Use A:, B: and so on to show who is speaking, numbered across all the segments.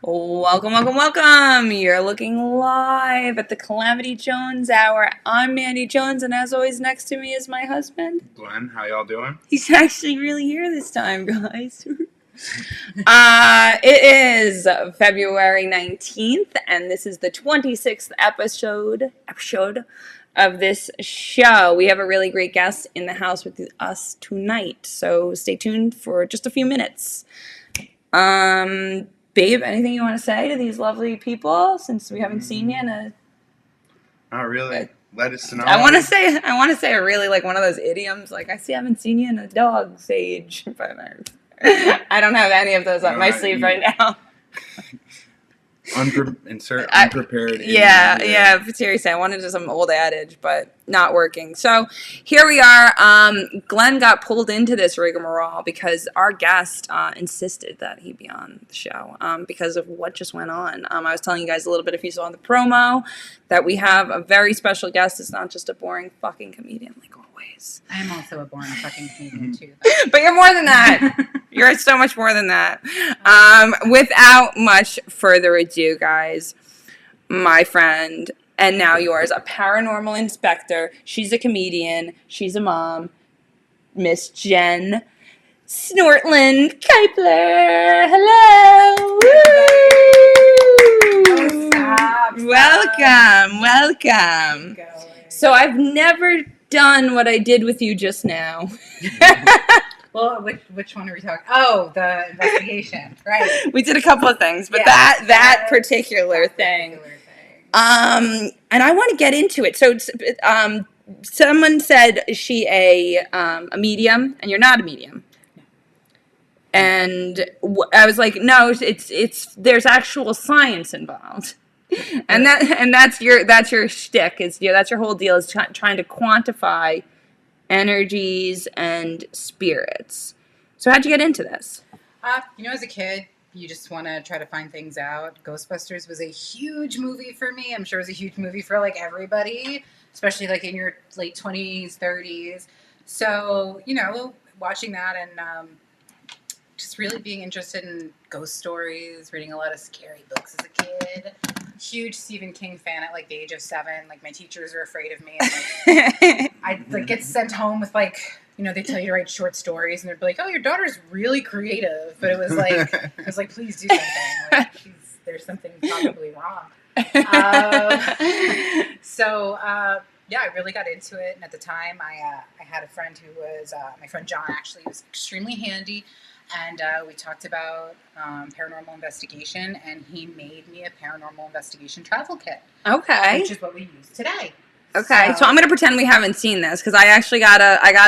A: Welcome, welcome, welcome. You're looking live at the Calamity Jones Hour. I'm Mandy Jones, and as always, next to me is my husband.
B: Glen, how y'all doing?
A: He's actually really here this time, guys. It is February 19th, and this is the 26th episode of this show. We have a really great guest in the house with us tonight, so stay tuned for just a few minutes. Babe, anything you want to say to these lovely people since we haven't seen you in a...
B: Not really. Let us know.
A: I want to say a really like one of those idioms like I haven't seen you in a dog's age, but I don't have any of those up my sleeve right now.
B: Unprepared.
A: Yeah. Seriously, I wanted some old adage, but not working. So here we are. Glenn got pulled into this rigmarole because our guest insisted that he be on the show because of what just went on. I was telling you guys a little bit, if you saw the promo, that we have a very special guest. It's not just a boring fucking comedian like always.
C: I am also a boring fucking comedian too.
A: But you're more than that. You're so much more than that. Without much further ado, guys, my friend, and now yours, a paranormal inspector. She's a comedian. She's a mom. Miss Jen Snorteland-Kiepler. Hello. Woo!
C: Stop.
A: Welcome. So I've never done what I did with you just now.
C: Well, which one are we talking? Oh, the investigation, right?
A: We did a couple of things, but
C: yeah,
A: that particular thing. And I want to get into it. So, someone said, "Is she a medium?" And you're not a medium.
C: No.
A: And I was like, "No, it's there's actual science involved." And that's your shtick. That's your whole deal is trying to quantify energies and spirits. So how'd you get into this?
C: As a kid, you just want to try to find things out. Ghostbusters was a huge movie for me. I'm sure it was a huge movie for like everybody, especially like in your late 20s, 30s. So, watching that and just really being interested in ghost stories, reading a lot of scary books as a kid. Huge Stephen King fan at like the age of 7. Like my teachers are afraid of me. And, I'd like get sent home with like, they tell you to write short stories and they'd be like, "Oh, your daughter's really creative." But it was like, please do something. Like, there's something probably wrong. I really got into it. And at the time I had a friend who was, my friend John actually was extremely handy. And we talked about paranormal investigation, and he made me a paranormal investigation travel kit.
A: Okay.
C: Which is what we use today.
A: Okay, so I'm gonna pretend we haven't seen this because I got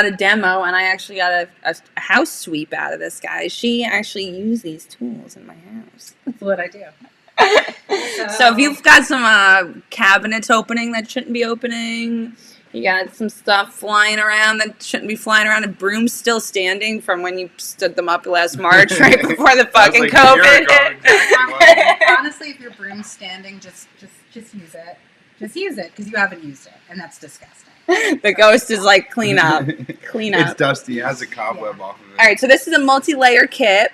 A: a demo and I actually got a house sweep out of this guy. She actually used these tools in my house.
C: That's what I do.
A: So if you've got some cabinets opening that shouldn't be opening, you got some stuff flying around that shouldn't be flying around, and brooms still standing from when you stood them up last March, right before the fucking COVID hit.
C: Honestly, if your broom's standing, just use it. Just use it because you haven't used it, and that's disgusting.
A: The ghost is like, clean up.
B: It's dusty. It has a cobweb off of it.
A: All right, so this is a multi-layer kit.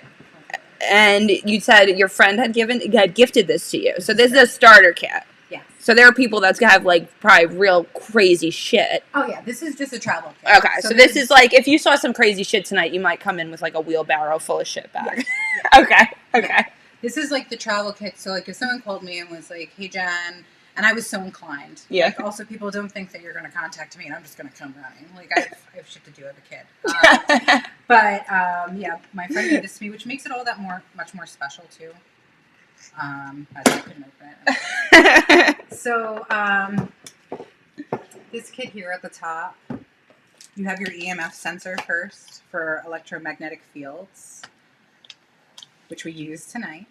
A: And you said your friend had gifted this to you. So this is a starter kit.
C: Yes.
A: So there are people that have like probably real crazy shit.
C: Oh yeah, this is just a travel kit.
A: Okay, so this is like if you saw some crazy shit tonight, you might come in with like a wheelbarrow full of shit back. Yeah. Okay.
C: This is like the travel kit. So like if someone called me and was like, "Hey Jen," and I was so inclined.
A: Yeah.
C: Like, also, people don't think that you're going to contact me and I'm just going to come running. Like I have shit to do as a kid. My friend gave this to me, which makes it all that much more special too. As I couldn't open it. So this kit here at the top, you have your EMF sensor first for electromagnetic fields, which we use tonight.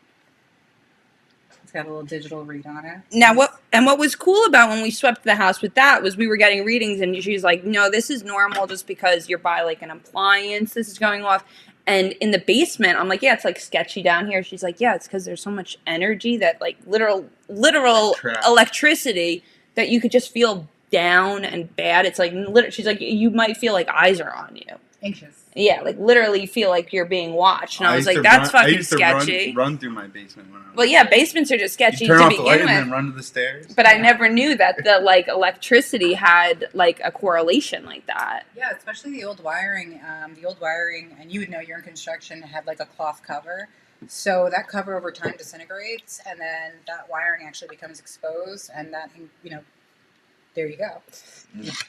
C: It's got a little digital read on it.
A: Now, what was cool about when we swept the house with that was we were getting readings, and she's like, "No, this is normal just because you're by like an appliance. This is going off." And in the basement, I'm like, "Yeah, it's like sketchy down here." She's like, "Yeah, it's because there's so much energy that like literal electricity that you could just feel down and bad. It's like she's like, you might feel like eyes are on you."
C: Anxious.
A: Yeah, like literally feel like you're being watched. And I was like, that's fucking sketchy.
B: Run through my basement when I was
A: Well, yeah, basements are just sketchy
B: turn
A: to
B: off
A: begin
B: the light
A: with.
B: and then run to the stairs.
A: But I never knew that the like electricity had like a correlation like that.
C: Yeah, especially the old wiring. And you would know you're in construction, had like a cloth cover. So that cover over time disintegrates, and then that wiring actually becomes exposed, and that, there you go.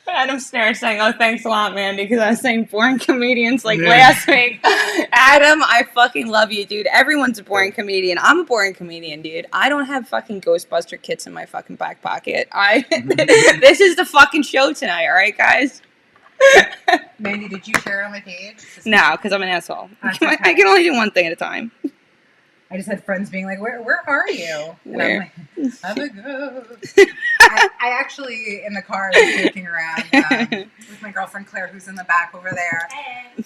A: Adam's staring saying, oh, thanks a lot, Mandy, because I was saying boring comedians last week. Adam, I fucking love you, dude. Everyone's a boring comedian. I'm a boring comedian, dude. I don't have fucking Ghostbuster kits in my fucking back pocket. This is the fucking show tonight, all right, guys?
C: Mandy, did you share it on my page?
A: No, because I'm an asshole. I can only do one thing at a time.
C: I just had friends being like, where are you? And
A: Where?
C: I'm like, I'm a ghost. I actually, in the car, was joking around with my girlfriend Claire, who's in the back over there.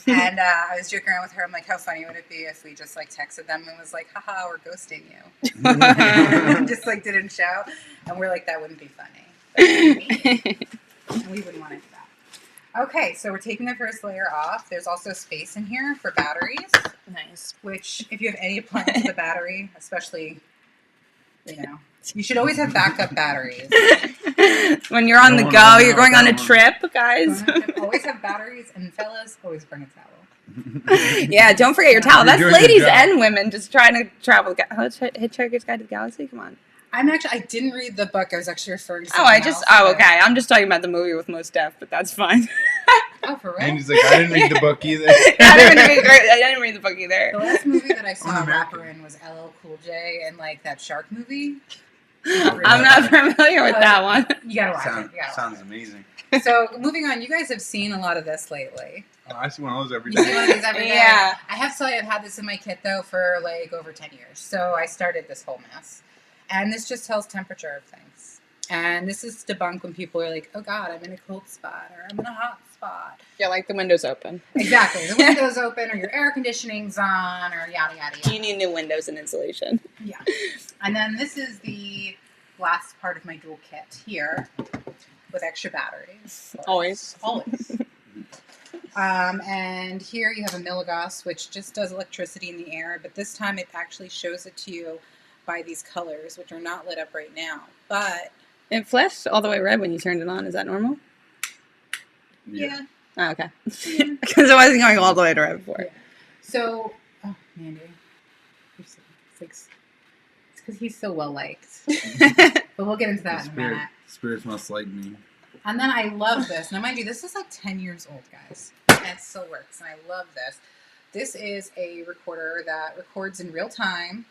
C: And I was joking around with her. I'm like, how funny would it be if we just, like, texted them and was like, haha, we're ghosting you. Just, like, didn't shout. And we're like, that wouldn't be funny. We wouldn't want to do that. Okay, so we're taking the first layer off. There's also space in here for batteries.
A: Nice.
C: Which, if you have any plans with a battery, especially, you should always have backup batteries.
A: When you're on the go, you're going on a trip, guys.
C: Always have batteries, and fellas, always bring a towel.
A: Yeah, don't forget your towel. That's ladies and women just trying to travel. Hitchhiker's Guide to the Galaxy? Come on.
C: I didn't read the book. I was actually referring to
A: okay. I'm just talking about the movie with Mos Def, but that's fine.
C: Oh, for real?
B: And he's like, I didn't read the book either.
A: I didn't read the book either.
C: The last movie that I saw a rapper in was LL Cool J and, like, that shark movie.
A: I'm not familiar with that one.
C: You gotta watch it.
B: Sounds amazing.
C: So, moving on, you guys have seen a lot of this lately.
B: Oh, I see one of those every
C: You see one of
B: day.
C: these every day?
A: Yeah.
C: I have to tell you, I've had this in my kit, though, for, like, over 10 years. So, I started this whole mess. And this just tells temperature of things. And this is to debunk when people are like, oh, God, I'm in a cold spot, or I'm in a hot spot.
A: Yeah, like the window's open.
C: Exactly. The window's open, or your air conditioning's on, or yada, yada, yada.
A: You need new windows and insulation.
C: Yeah. And then this is the last part of my dual kit here with extra batteries.
A: Always.
C: And here you have a milligauss, which just does electricity in the air, but this time it actually shows it to you by these colors, which are not lit up right now. But
A: it flashed all the way red when you turned it on. Is that normal?
C: Yeah.
A: Oh, okay. Because it wasn't going all the way to red before.
C: Yeah. So, oh, Mandy. It's because he's so well liked. But we'll get into that in a minute.
B: Spirits must like me.
C: And then I love this. Now, mind you, this is like 10 years old, guys. And it still works. And I love this. This is a recorder that records in real time.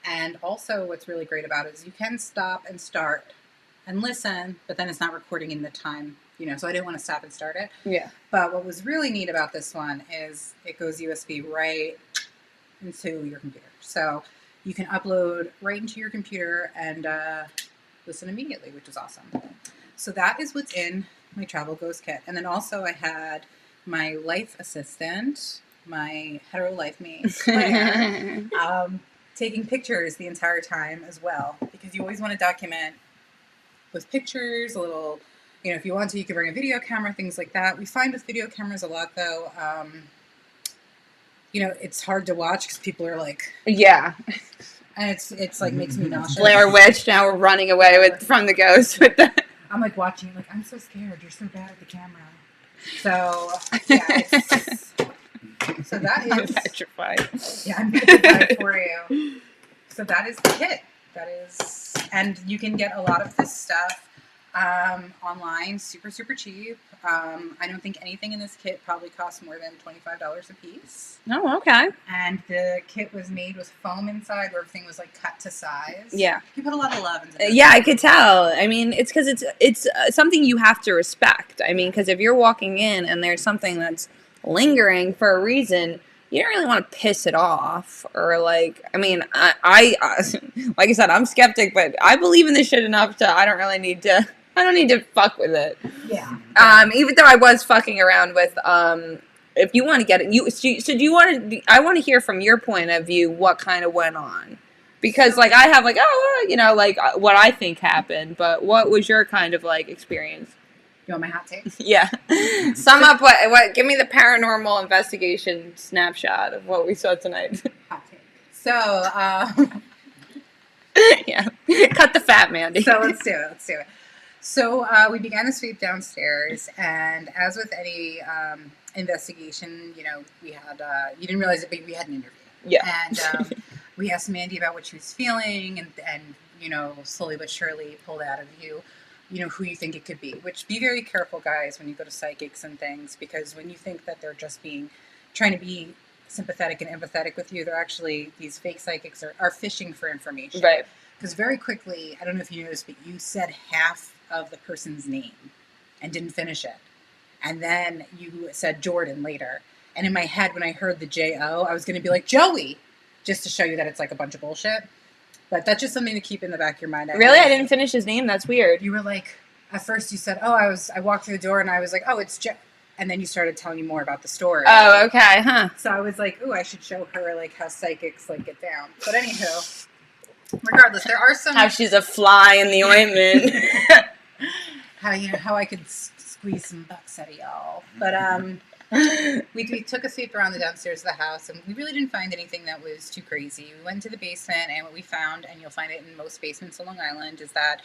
C: And also what's really great about it is you can stop and start and listen, but then it's not recording in the time, so I didn't want to stop and start it.
A: Yeah.
C: But what was really neat about this one is it goes USB right into your computer. So you can upload right into your computer and listen immediately, which is awesome. So that is what's in my travel ghost kit. And then also I had my life assistant, my hetero life mate, Claire, taking pictures the entire time as well, because you always want to document with pictures, a little, if you want to, you can bring a video camera, things like that. We find with video cameras a lot, though, it's hard to watch because people are like,
A: yeah,
C: and it's like makes me nauseous.
A: Blair Witch. Now we're running away from the ghost with the.
C: I'm like watching, like, I'm so scared. You're so bad at the camera. So yeah, so that is.
A: I'm petrified.
C: Yeah, I'm petrified for you. So that is the kit. That is, and you can get a lot of this stuff online, super, super cheap. I don't think anything in this kit probably costs more than $25 a piece.
A: Oh, okay.
C: And the kit was made with foam inside, where everything was like cut to size.
A: Yeah.
C: You put a lot of love into it.
A: Yeah, I could tell. I mean, it's because it's something you have to respect. I mean, because if you're walking in and there's something that's lingering for a reason, you don't really want to piss it off, or like, I mean, I like I said, I'm skeptic, but I believe in this shit enough to, I don't need to fuck with it.
C: Yeah.
A: Even though I was fucking around with, if you want to get it, so do you want to, I want to hear from your point of view what kind of went on. Because, like, I have, like, like, what I think happened, but what was your kind of, like, experience?
C: You want my hot take?
A: Yeah. Sum up what? Give me the paranormal investigation snapshot of what we saw tonight.
C: Hot take. So,
A: Yeah. Cut the fat, Mandy.
C: so let's do it. So we began the sweep downstairs, and as with any investigation, we had you didn't realize it, but we had an interview.
A: Yeah.
C: And we asked Mandy about what she was feeling, and slowly but surely pulled out of you, who you think it could be. Which, be very careful, guys, when you go to psychics and things, because when you think that they're just trying to be sympathetic and empathetic with you, they're actually, these fake psychics are fishing for information.
A: Right.
C: Because very quickly, I don't know if you noticed, but you said half of the person's name and didn't finish it. And then you said Jordan later. And in my head, when I heard the J-O, I was going to be like, Joey, just to show you that it's like a bunch of bullshit. But that's just something to keep in the back of your mind.
A: Really? I didn't finish his name? That's weird.
C: You were like, at first you said, I walked through the door and I was like, oh, it's Joe. And then you started telling me more about the story.
A: Oh, okay, huh.
C: So I was like, I should show her like how psychics like get down. But anywho, regardless, there are some...
A: How she's a fly in the ointment.
C: how I could squeeze some bucks out of y'all. But we took a sweep around the downstairs of the house, and we really didn't find anything that was too crazy. We went to the basement, and what we found, and you'll find it in most basements on Long Island, is that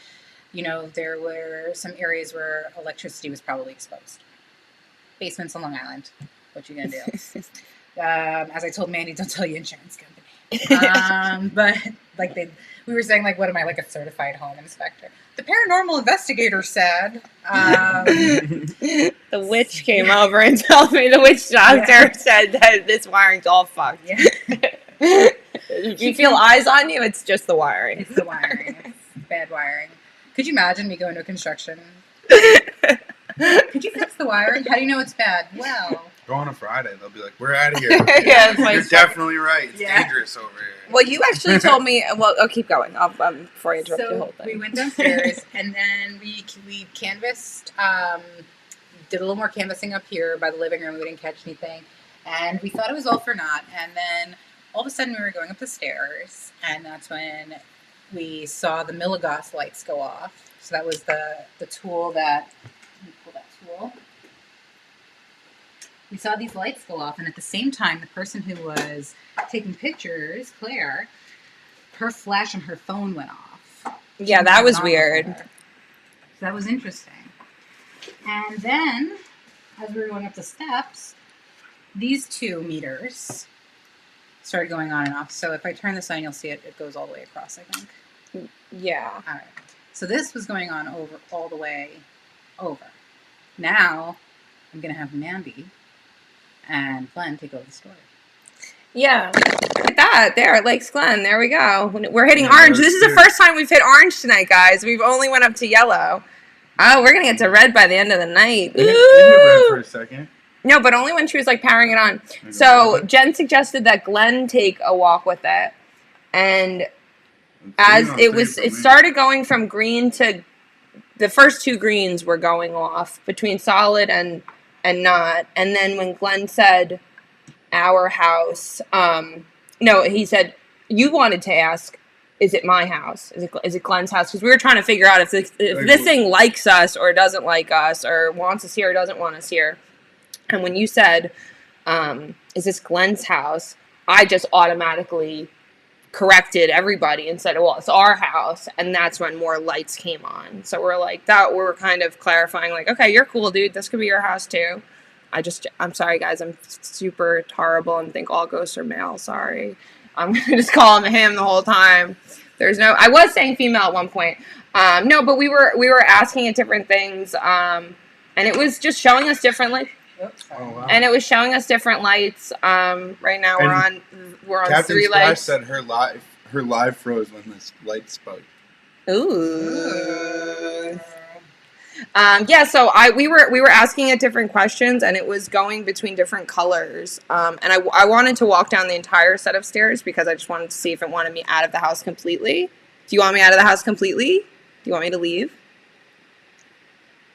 C: there were some areas where electricity was probably exposed. Basements on Long Island. What you gonna do? As I told Mandy, don't tell your insurance company. But we were saying, like, what am I, like a certified home inspector? The paranormal investigator said.
A: The witch came over and told me, the witch doctor said that this wiring's all fucked. Yeah. If you feel eyes on you, it's just the wiring.
C: It's the wiring. It's bad wiring. Could you imagine me going to construction? Could you fix the wiring? How do you know it's bad? Well,
B: go on a Friday. They'll be like, we're out of here.
A: Yeah,
B: you're definitely right. It's dangerous over here.
A: Well, you actually told me. Well, I'll keep going. Before I interrupt the whole thing.
C: We went downstairs and then we canvassed. Did a little more canvassing up here by the living room. We didn't catch anything, and we thought it was all for naught. And then all of a sudden, we were going up the stairs, and that's when we saw the Milligauss lights go off. So that was the tool that. Let me pull that tool. We saw these lights go off, and at the same time, the person who was taking pictures, Claire, her flash on her phone went off.
A: Yeah, that was weird.
C: So that was interesting. And then, as we were going up the steps, these two meters started going on and off. So if I turn this on, you'll see it goes all the way across, I think.
A: Yeah.
C: All right. So this was going on all the way over. Now, I'm going to have Mandy and Glen take over the story.
A: Yeah. Look at that. There, Lakes Glen. There we go. We're hitting orange. This is the first time we've hit orange tonight, guys. We've only went up to yellow. Oh, we're going to get to red by the end of the night.
B: We hit red for a second.
A: No, but only when she was like powering it on. So Jen suggested that Glen take a walk with it. And as it started going from green to the first two greens were going off between solid and not. And then when Glen said our house, no, he said, you wanted to ask, is it my house? Is it Glen's house? Because we were trying to figure out if this thing likes us or doesn't like us or wants us here or doesn't want us here. And when you said, is this Glen's house? I just automatically corrected everybody and said, well, it's our house. And that's when more lights came on. So we're like, we're kind of clarifying, like, okay, you're cool, dude. This could be your house too. I'm sorry, guys. I'm super horrible and think all ghosts are male. Sorry. I'm going to just call him the whole time. I was saying female at one point. No, but we were asking it different things. And it was just showing us different lights.
B: Oh, wow.
A: And it was showing us different lights. Right now we're on
B: Captain
A: 3
B: Splash
A: lights.
B: said her live froze when this light spoke.
A: Ooh. Yeah, so we were asking it different questions, and it was going between different colors. And I wanted to walk down the entire set of stairs because I just wanted to see if it wanted me out of the house completely. Do you want me out of the house completely? Do you want me to leave?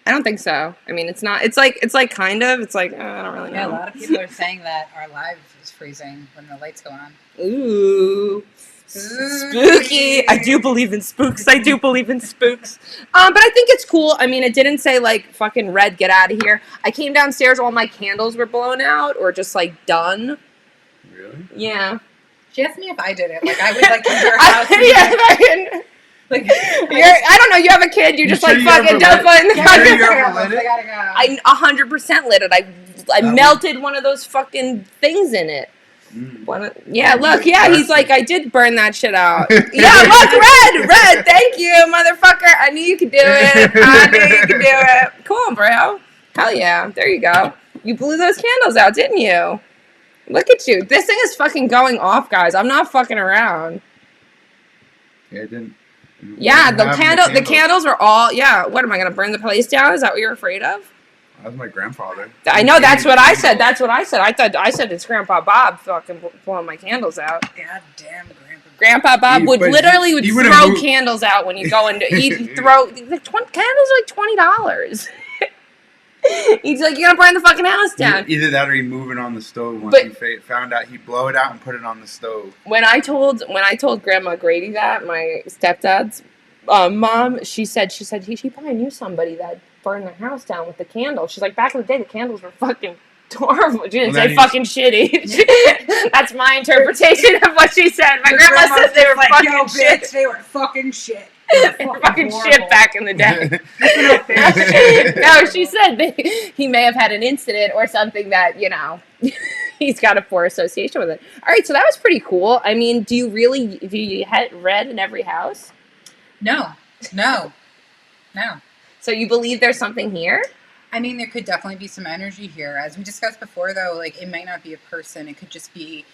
A: I don't think so. I mean, it's not. It's like kind of. It's like I don't really know.
C: Yeah, a lot of people are saying that our live is freezing when the lights go on.
A: Ooh. Spooky. I do believe in spooks. I do believe in spooks. But I think it's cool. I mean, it didn't say like fucking Red, get out of here. I came downstairs, all my candles were blown out or just like done.
B: Really?
A: Yeah.
C: She asked me if I did it. Like I would like come to her house. And,
A: Yeah,
C: like,
A: I don't know. You have a kid. You just
B: sure
A: like
B: you
A: fucking
B: ever
A: dump
B: lit-
A: it in the
B: you
A: fucking.
B: sure you ever lit it?
C: I gotta go.
A: I 100% lit it. I melted one of those fucking things in it. Yeah, look, yeah, he's like, I did burn that shit out. Yeah, look, Red, thank you, motherfucker. I knew you could do it. I knew you could do it. Come on, bro. Hell yeah, there you go. You blew those candles out, didn't you? Look at you. This thing is fucking going off, guys. I'm not fucking around.
B: Yeah, it didn't.
A: Yeah, the candles were all, yeah. What, am I going to burn the place down? Is that what you're afraid of?
B: That was my grandfather.
A: I know, that's what I said. That's what I said. I said it's Grandpa Bob fucking blowing my candles out.
C: Goddamn
A: Grandpa Bob would
B: he
A: throw candles out when you go into he'd throw candles are like $20. He's like, you're gonna burn the fucking house down.
B: Either that or he moving on the stove once he found out he'd blow it out and put it on the stove.
A: When I told Grandma Grady that, my stepdad's mom, she said she probably knew somebody that burned their house down with the candles. She's like, back in the day the candles were fucking horrible. She didn't say fucking shitty. That's my interpretation of what she said. My grandma says they were like, fucking shit.
C: Bitch, they were fucking shit.
A: They were fucking shit back in the day. No, she said he may have had an incident or something that, you know, he's got a poor association with it. All right, so that was pretty cool. I mean, do you have Red in every house?
C: No.
A: So you believe there's something here?
C: I mean, there could definitely be some energy here. As we discussed before, though, like, it might not be a person. It could just be,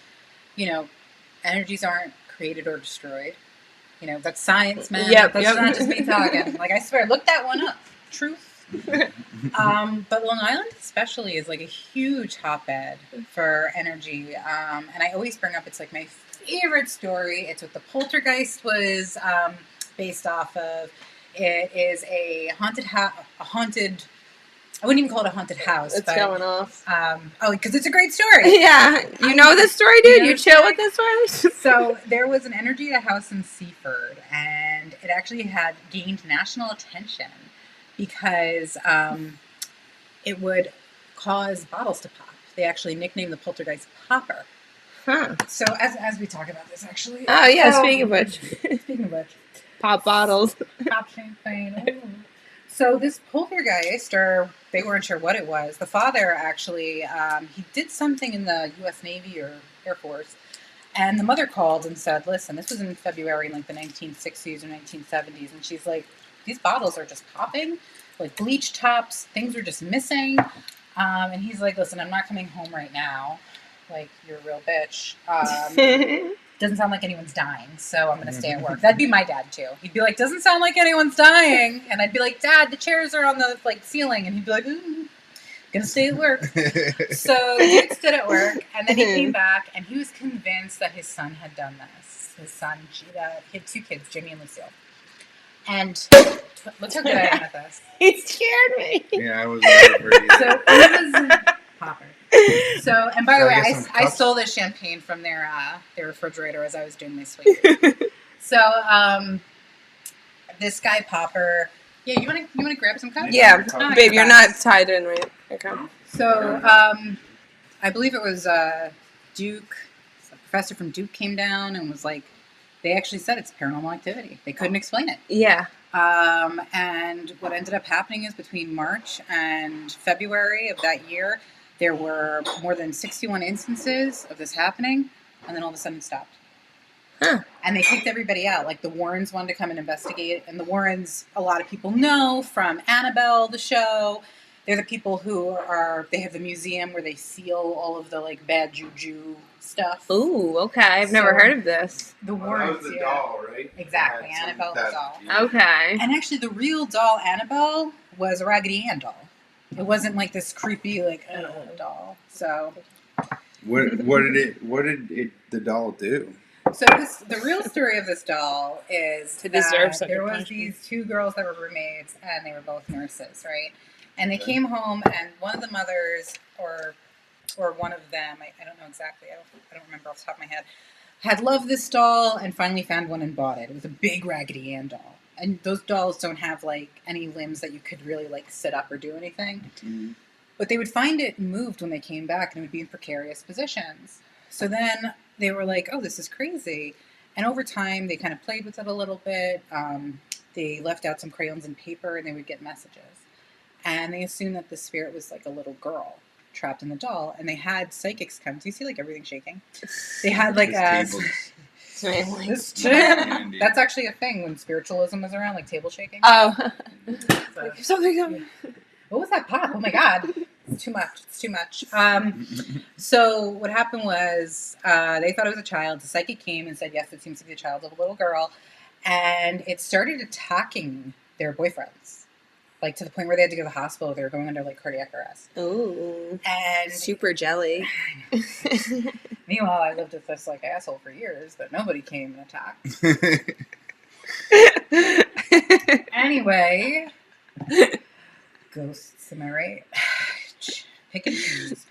C: you know, energies aren't created or destroyed. You know, that's science, man. That's not just me talking. Like, I swear, look that one up. Truth. But Long Island especially is, like, a huge hotbed for energy. And I always bring up, it's, like, my favorite story. It's what the Poltergeist was based off of. It is a haunted I wouldn't even call it a haunted house.
A: It's going off.
C: Because it's a great story.
A: Yeah. You know this story, dude? You chill with this one?
C: So there was an energy at a house in Seaford, and it actually had gained national attention because it would cause bottles to pop. They actually nicknamed the poltergeist Popper.
A: Huh.
C: So as we talk about this, actually.
A: Oh, yeah, speaking of which. Pop bottles.
C: Pop champagne. Ooh. So this poltergeist, or they weren't sure what it was, the father actually, he did something in the U.S. Navy or Air Force, and the mother called and said, listen, this was in February in like the 1960s or 1970s, and she's like, these bottles are just popping, like bleach tops, things are just missing, and he's like, listen, I'm not coming home right now, like, you're a real bitch. Doesn't sound like anyone's dying, so I'm going to stay at work. That'd be my dad, too. He'd be like, doesn't sound like anyone's dying. And I'd be like, Dad, the chairs are on the like ceiling. And he'd be like, gonna stay at work. So he stood at work, and then he came back, and he was convinced that his son had done this. His son, he had 2 kids, Jimmy and Lucille. And look how good I am at this.
A: He scared me.
B: Yeah, I was ready for you.
C: So it was Popper. So, and by the way, I stole this champagne from their refrigerator as I was doing my sweep. So, this guy Popper, yeah, you wanna grab some cups?
A: Yeah, babe, you're not tied in, right? Okay.
C: So, I believe it was Duke, a professor from Duke came down and was like, they actually said it's paranormal activity. They couldn't explain it.
A: Yeah.
C: And what ended up happening is between March and February of that year, there were more than 61 instances of this happening, and then all of a sudden it stopped.
A: Huh.
C: And they kicked everybody out. Like, the Warrens wanted to come and investigate, and the Warrens, a lot of people know from Annabelle, the show. They're the people who they have the museum where they seal all of the, like, bad juju stuff.
A: Ooh, okay. I've never heard of this.
C: The Warrens,
B: that was the doll, right?
C: Exactly, Annabelle the doll.
B: Yeah.
A: Okay.
C: And actually, the real doll, Annabelle, was a Raggedy Ann doll. It wasn't like this creepy, like, doll. So,
B: What did the doll do?
C: so the real story of this doll is
A: To deserve such a
C: there was
A: punishment.
C: these 2 girls that were roommates, and they were both nurses, right? And they came home, and one of the mothers, or one of them, I don't know exactly, I don't remember off the top of my head, had loved this doll and finally found one and bought it. It was a big Raggedy Ann doll. And those dolls don't have, like, any limbs that you could really, like, sit up or do anything.
B: Mm-hmm.
C: But they would find it moved when they came back, and it would be in precarious positions. So then they were like, oh, this is crazy. And over time, they kind of played with it a little bit. They left out some crayons and paper, and they would get messages. And they assumed that the spirit was, like, a little girl trapped in the doll. And they had psychics come. Do you see, like, everything shaking? They had, like,
B: This
C: This
B: Mandy.
C: that's actually a thing when spiritualism was around, like table shaking.
A: Oh.
C: So,
A: Something.
C: what was that pop? Oh my god, it's too much. It's too much. So what happened was they thought it was a child. The psychic came and said, yes, it seems to be the child of a little girl, and it started attacking their boyfriends, like to the point where they had to go to the hospital. They were going under like cardiac arrest.
A: Ooh.
C: And
A: Super jelly.
C: meanwhile, I lived with this like asshole for years, but nobody came and attacked. Anyway, ghosts, am I right? Pick and choose.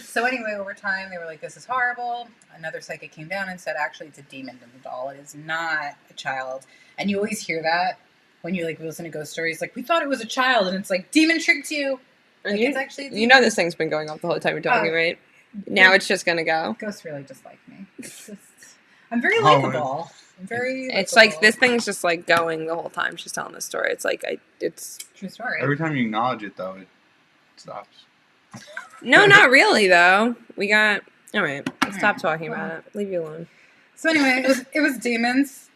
C: So anyway, over time, they were like, this is horrible. Another psychic came down and said, actually, it's a demon in the doll. It is not a child. And you always hear that when you like listen to ghost stories. Like, we thought it was a child, and it's like, demon tricked you. Like, it's actually a demon.
A: You know this thing's been going off the whole time you're talking, right? Now it's just gonna go.
C: Ghosts really just like me. It's just, I'm very likable. I'm very
A: It's
C: likable.
A: like this thing's just like going the whole time she's telling this story. It's like it's
C: True story.
B: Every time you acknowledge it, though, it stops.
A: no, not really though. We got all right. Let's stop talking about it. Leave you alone.
C: So anyway, it was demons.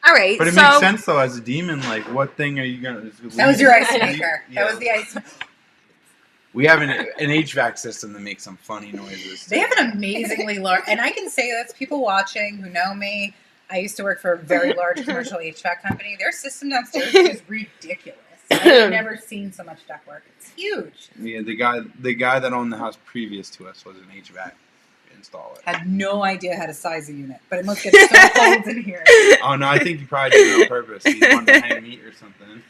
A: All right.
B: But it makes sense, though, as a demon. Like, what thing are you gonna?
C: That was your ice maker.
B: Yeah.
C: That was the ice.
B: We have an HVAC system that makes some funny noises.
C: They have an amazingly large, and I can say this, people watching who know me, I used to work for a very large commercial HVAC company. Their system downstairs is ridiculous. I've never seen so much ductwork. It's huge.
B: Yeah, the guy that owned the house previous to us was an HVAC installer.
C: Had no idea how to size a unit, but it must get so cold in here.
B: Oh no, I think he probably did it on purpose. He wanted to hang meat or something.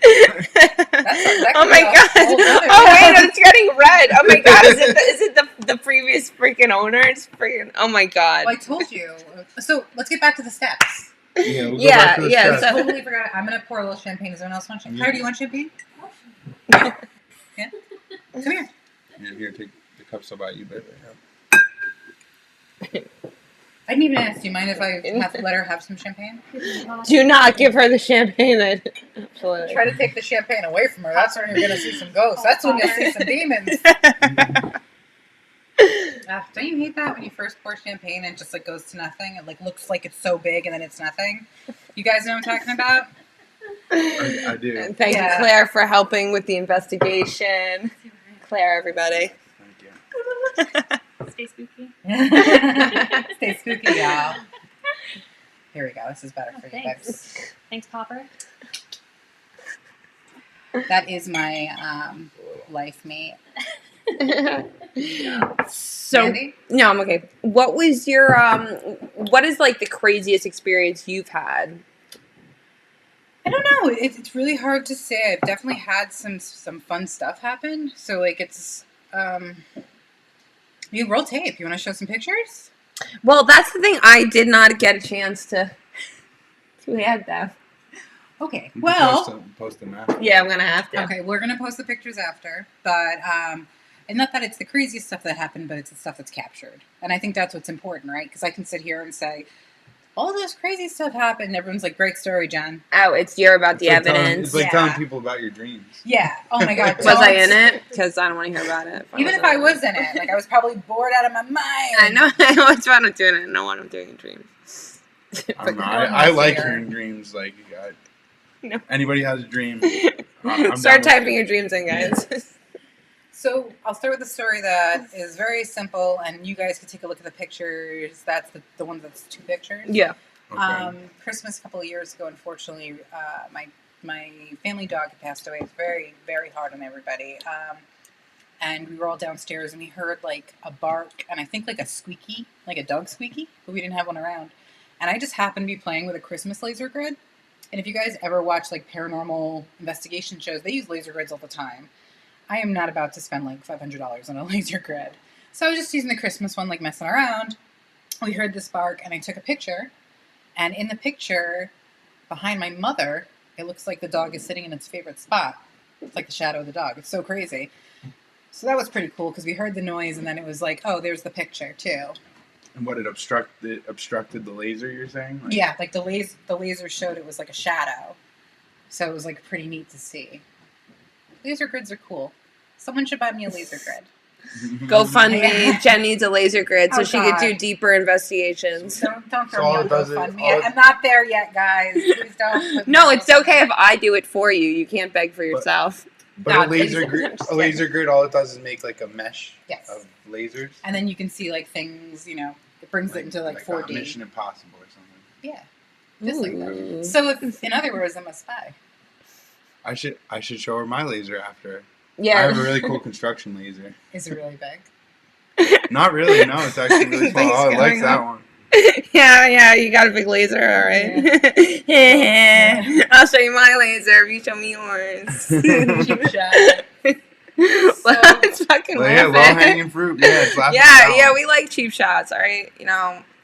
A: Oh my god! Oh wait, it's getting red. Oh my god! Is it the previous freaking owner? It's freaking. Oh my god!
C: Well, I told you. So let's get back to the steps.
B: Yeah, we'll go back to the
A: yeah,
C: I
B: steps.
C: totally forgot. I'm gonna pour a little champagne. Does anyone else want champagne? Claire, do you want champagne? Yeah. Come here.
B: Yeah, here, take the cups about you, baby.
C: I didn't even ask. Do you mind if I let her have some champagne?
A: Do not give her the champagne. Then absolutely.
C: Try to take the champagne away from her. That's when you're going to see some ghosts. That's when you'll see some demons. Don't you hate that when you first pour champagne and it just like goes to nothing? It like looks like it's so big and then it's nothing. You guys know what I'm talking about?
B: I do.
A: And thank you, Claire, for helping with the investigation. Claire, everybody.
B: Thank you.
D: Stay spooky.
C: Stay spooky, y'all. Here we go. This is better for you guys.
D: Thanks, Popper.
C: That is my life mate.
A: So
C: Mandy?
A: no, I'm okay. What was your what is like the craziest experience you've had?
C: I don't know. It's really hard to say. I've definitely had some fun stuff happen. So like it's you roll tape. You want to show some pictures?
A: Well, that's the thing. I did not get a chance to add that.
C: Okay.
B: You can
C: Well,
B: post them after.
A: Yeah, I'm gonna have to.
C: okay. We're gonna post the pictures after, but and not that it's the craziest stuff that happened, but it's the stuff that's captured, and I think that's what's important, right? Because I can sit here and say, all this crazy stuff happened. And everyone's like, great story, Jen.
A: Oh, it's you're about the evidence.
B: It's like telling people about your dreams.
C: Yeah. Oh my God.
A: Was I in it? Because I don't want to hear about it.
C: Even if I was in it, like I was probably bored out of my mind.
A: I know. I know what's fun with doing it. I know what I'm doing in dreams.
B: I don't know. I like hearing dreams. Like,
A: No.
B: Anybody has a dream. I'm
A: Start
B: down with
A: typing
B: it.
A: your dreams in, guys.
C: So I'll start with a story that is very simple, and you guys can take a look at the pictures. That's the one that's two pictures.
A: Yeah.
B: Okay.
C: Christmas a couple of years ago, unfortunately, my family dog had passed away. It's very, very hard on everybody. And we were all downstairs, and we heard like a bark, and I think like a squeaky, like a dog squeaky, but we didn't have one around. And I just happened to be playing with a Christmas laser grid. And if you guys ever watch like paranormal investigation shows, they use laser grids all the time. I am not about to spend like $500 on a laser grid. So I was just using the Christmas one, like messing around. we heard this bark, and I took a picture. And in the picture, behind my mother, it looks like the dog is sitting in its favorite spot. It's like the shadow of the dog. It's so crazy. So that was pretty cool because we heard the noise, and then it was like, oh, there's the picture too.
B: And what, it obstructed the laser, you're saying? Like,
C: Yeah, like the laser showed it was like a shadow. So it was like pretty neat to see. Laser grids are cool. Someone should buy me a laser grid.
A: GoFundMe. Jen needs a laser grid so
C: Oh,
A: she could
C: God.
A: do deeper investigations.
C: Don't
B: So
C: throw
B: all
C: me
B: it
C: on
B: does is-
C: GoFundMe.
B: all it-
C: I'm not there yet, guys. Please don't. put me
A: No,
C: on
A: it's
C: GoFundMe.
A: okay if I do it for you. You can't beg for yourself.
B: But
C: God,
B: a laser
C: please.
B: grid, all it does is make like a mesh
C: Yes.
B: of lasers.
C: And then you can see like things, it brings it into like 4D.
B: Mission Impossible or something.
C: Yeah. Just like
A: Ooh.
C: that. So if, in other words, I'm a spy.
B: I should show her my laser after. I
A: Yeah.
B: have a really cool construction laser.
C: Is it really big?
B: Not really, no. It's actually really small.
A: Thanks,
B: Oh, I like
A: going
B: that
A: on.
B: one.
A: Yeah, you got a big laser, all right. I'll show you my laser if you show me yours.
C: Cheap shot.
A: Well, it's fucking
B: Well, yeah,
A: worth
B: low
A: it.
B: hanging fruit. Yeah, it's laughing
A: Yeah, we like cheap shots, all right?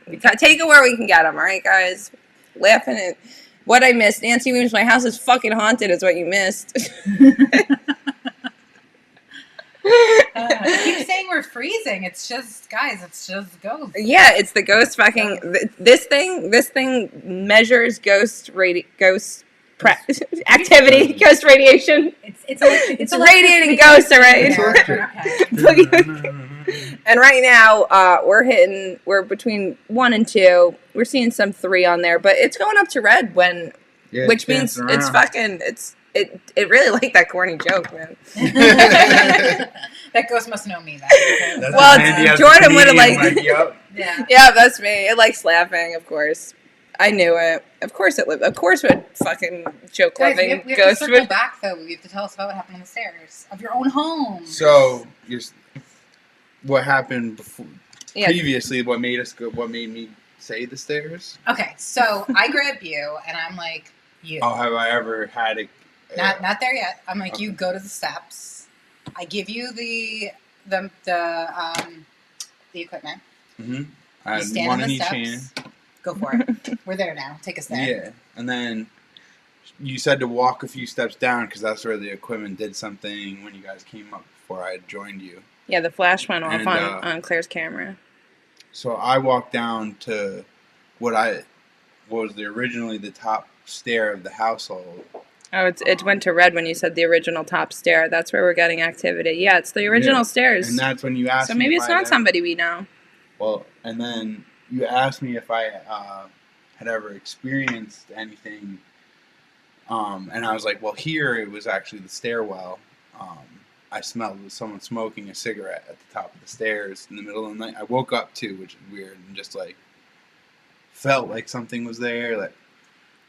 A: We take it where we can get them, all right, guys? Laughing at what I missed. Nancy Williams, my house is fucking haunted is what you missed.
C: I keep saying we're freezing. It's just, guys, it's just ghosts.
A: Yeah, it's the ghost fucking... This thing measures ghost activity, ghost radiation.
C: It's
A: radiating ghosts, all right?
C: Okay.
A: And right now, we're between 1 and 2. We're seeing some 3 on there, but it's going up to red
B: Yeah,
A: which means it's fucking, it really like that corny joke, man.
C: That ghost must know me then.
B: That's
A: Well,
B: what Mandy has
A: Jordan
B: the
A: would've
B: comedian,
A: liked-
B: yup.
C: Yeah.
A: Yeah, that's me. It likes laughing, of course. I knew it. Of course it lived. Of course what fucking joke
C: Guys, we
A: loving
C: have to
A: ghost
C: circle
A: would.
C: back, though. You have to tell us about what happened on the stairs of your own home.
B: So, what happened before?
A: Yeah.
B: Previously, what made me say the stairs?
C: Okay, so I grab you, and I'm like, you.
B: Oh, have I ever had it?
C: Not there yet. I'm like,
B: Okay.
C: you go to the steps. I give you the equipment.
B: Mm-hmm. I
C: You
B: had
C: stand
B: one
C: on
B: in
C: the
B: each hand.
C: steps. Go for it. We're there now. Take a stand.
B: Yeah, and then you said to walk a few steps down because that's where the equipment did something when you guys came up before I had joined you.
A: Yeah, the flash went off
B: And,
A: on Claire's camera.
B: So I walked down to what was originally the top stair of the household.
A: Oh, it went to red when you said the original top stair. That's where we're getting activity. Yeah, it's the original
B: Yeah.
A: stairs.
B: And that's when you asked
A: So
B: me
A: maybe
B: if
A: it's
B: I
A: not
B: had
A: somebody we know.
B: Well, and then you asked me if I had ever experienced anything, and I was like, well, here it was actually the stairwell. I smelled someone smoking a cigarette at the top of the stairs in the middle of the night. I woke up too, which is weird, and just like felt like something was there. Like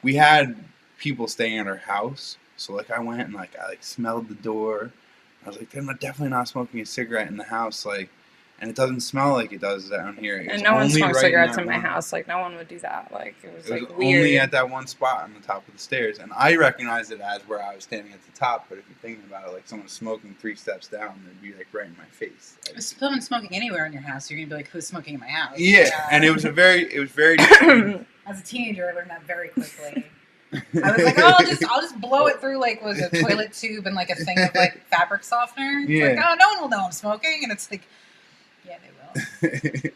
B: we had people staying at our house, so like I went and like I smelled the door. I was like, they're definitely not smoking a cigarette in the house, like. And it doesn't smell like it does down here. It
A: And
B: was
A: no one
B: only
A: smokes
B: right
A: cigarettes
B: that
A: in my
B: one-
A: house. Like, no one would do that. Like, it was,
B: It was
A: like, weird.
B: only at that one spot on the top of the stairs. And I recognized it as where I was standing at the top. But if you're thinking about it, like someone smoking 3 steps down, it'd be like right in my face.
C: If someone's smoking anywhere in your house, you're going to be like, who's smoking in my house?
B: Yeah, and it was very
C: As a teenager, I learned that very quickly. I was like, oh, I'll just blow it through like was a toilet tube and like a thing of like fabric softener. It's
B: Yeah.
C: like, oh, no one will know I'm smoking, and it's like, yeah, they will.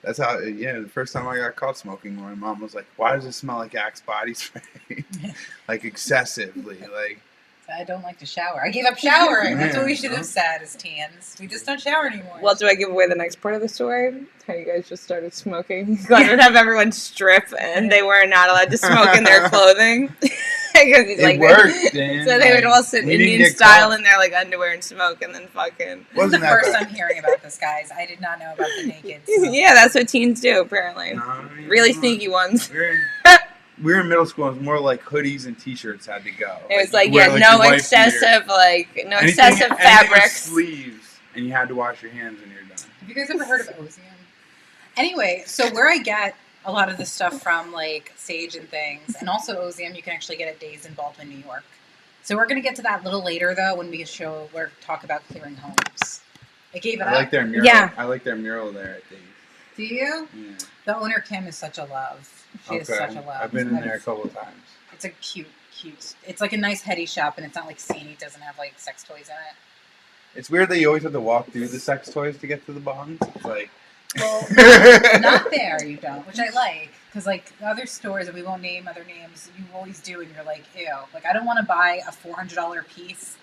B: That's how, the first time I got caught smoking, my mom was like, why does it smell like Axe body spray? Like excessively. Like,
C: I don't like to shower. I gave up showering. That's what we should
B: Yeah.
C: have said as teens. We just don't shower anymore.
A: Well, do I give away the next part of the story? How you guys just started smoking? Glenn would have everyone strip, and they were not allowed to smoke in their clothing. Because he's
B: it worked, Dan.
A: So they would all sit
B: we didn't
A: Indian
B: get
A: style
B: caught.
A: in their like underwear and smoke, and then fucking.
C: This is the
B: Wasn't that
C: first
B: bad.
C: I'm hearing about this, guys. I did not know about the naked smoke.
A: Yeah, that's what teens do apparently.
B: No,
A: Really sneaky ones.
B: We were in middle school. It was more like hoodies and T-shirts had to go.
A: It was
B: you
A: like,
B: wear,
A: yeah,
B: your
A: no
B: wife's beater.
A: excessive
B: Anything with
A: fabrics.
B: sleeves, and you had to wash your hands when you're done.
C: Have you guys ever heard of Ozium? Anyway, so where I get a lot of this stuff from, like Sage and things, and also Ozium, you can actually get at Days in Baldwin, New York. So we're going to get to that a little later, though, when we talk about clearing homes. I gave it
B: I
C: up.
B: like their mural.
A: Yeah.
B: I like their mural there at Days.
C: Do you?
B: Yeah.
C: The owner, Kim, is such a love. She is such a love.
B: I've been in there a couple of times.
C: It's a cute. It's like a nice heady shop, and it's not like seedy. It doesn't have like sex toys in it.
B: It's weird that you always have to walk through the sex toys to get to the bongs. It's like,
C: well, not there. You don't, which I like, because like other stores, and we won't name other names, you always do, and you're like, ew. Like I don't want to buy a $400 piece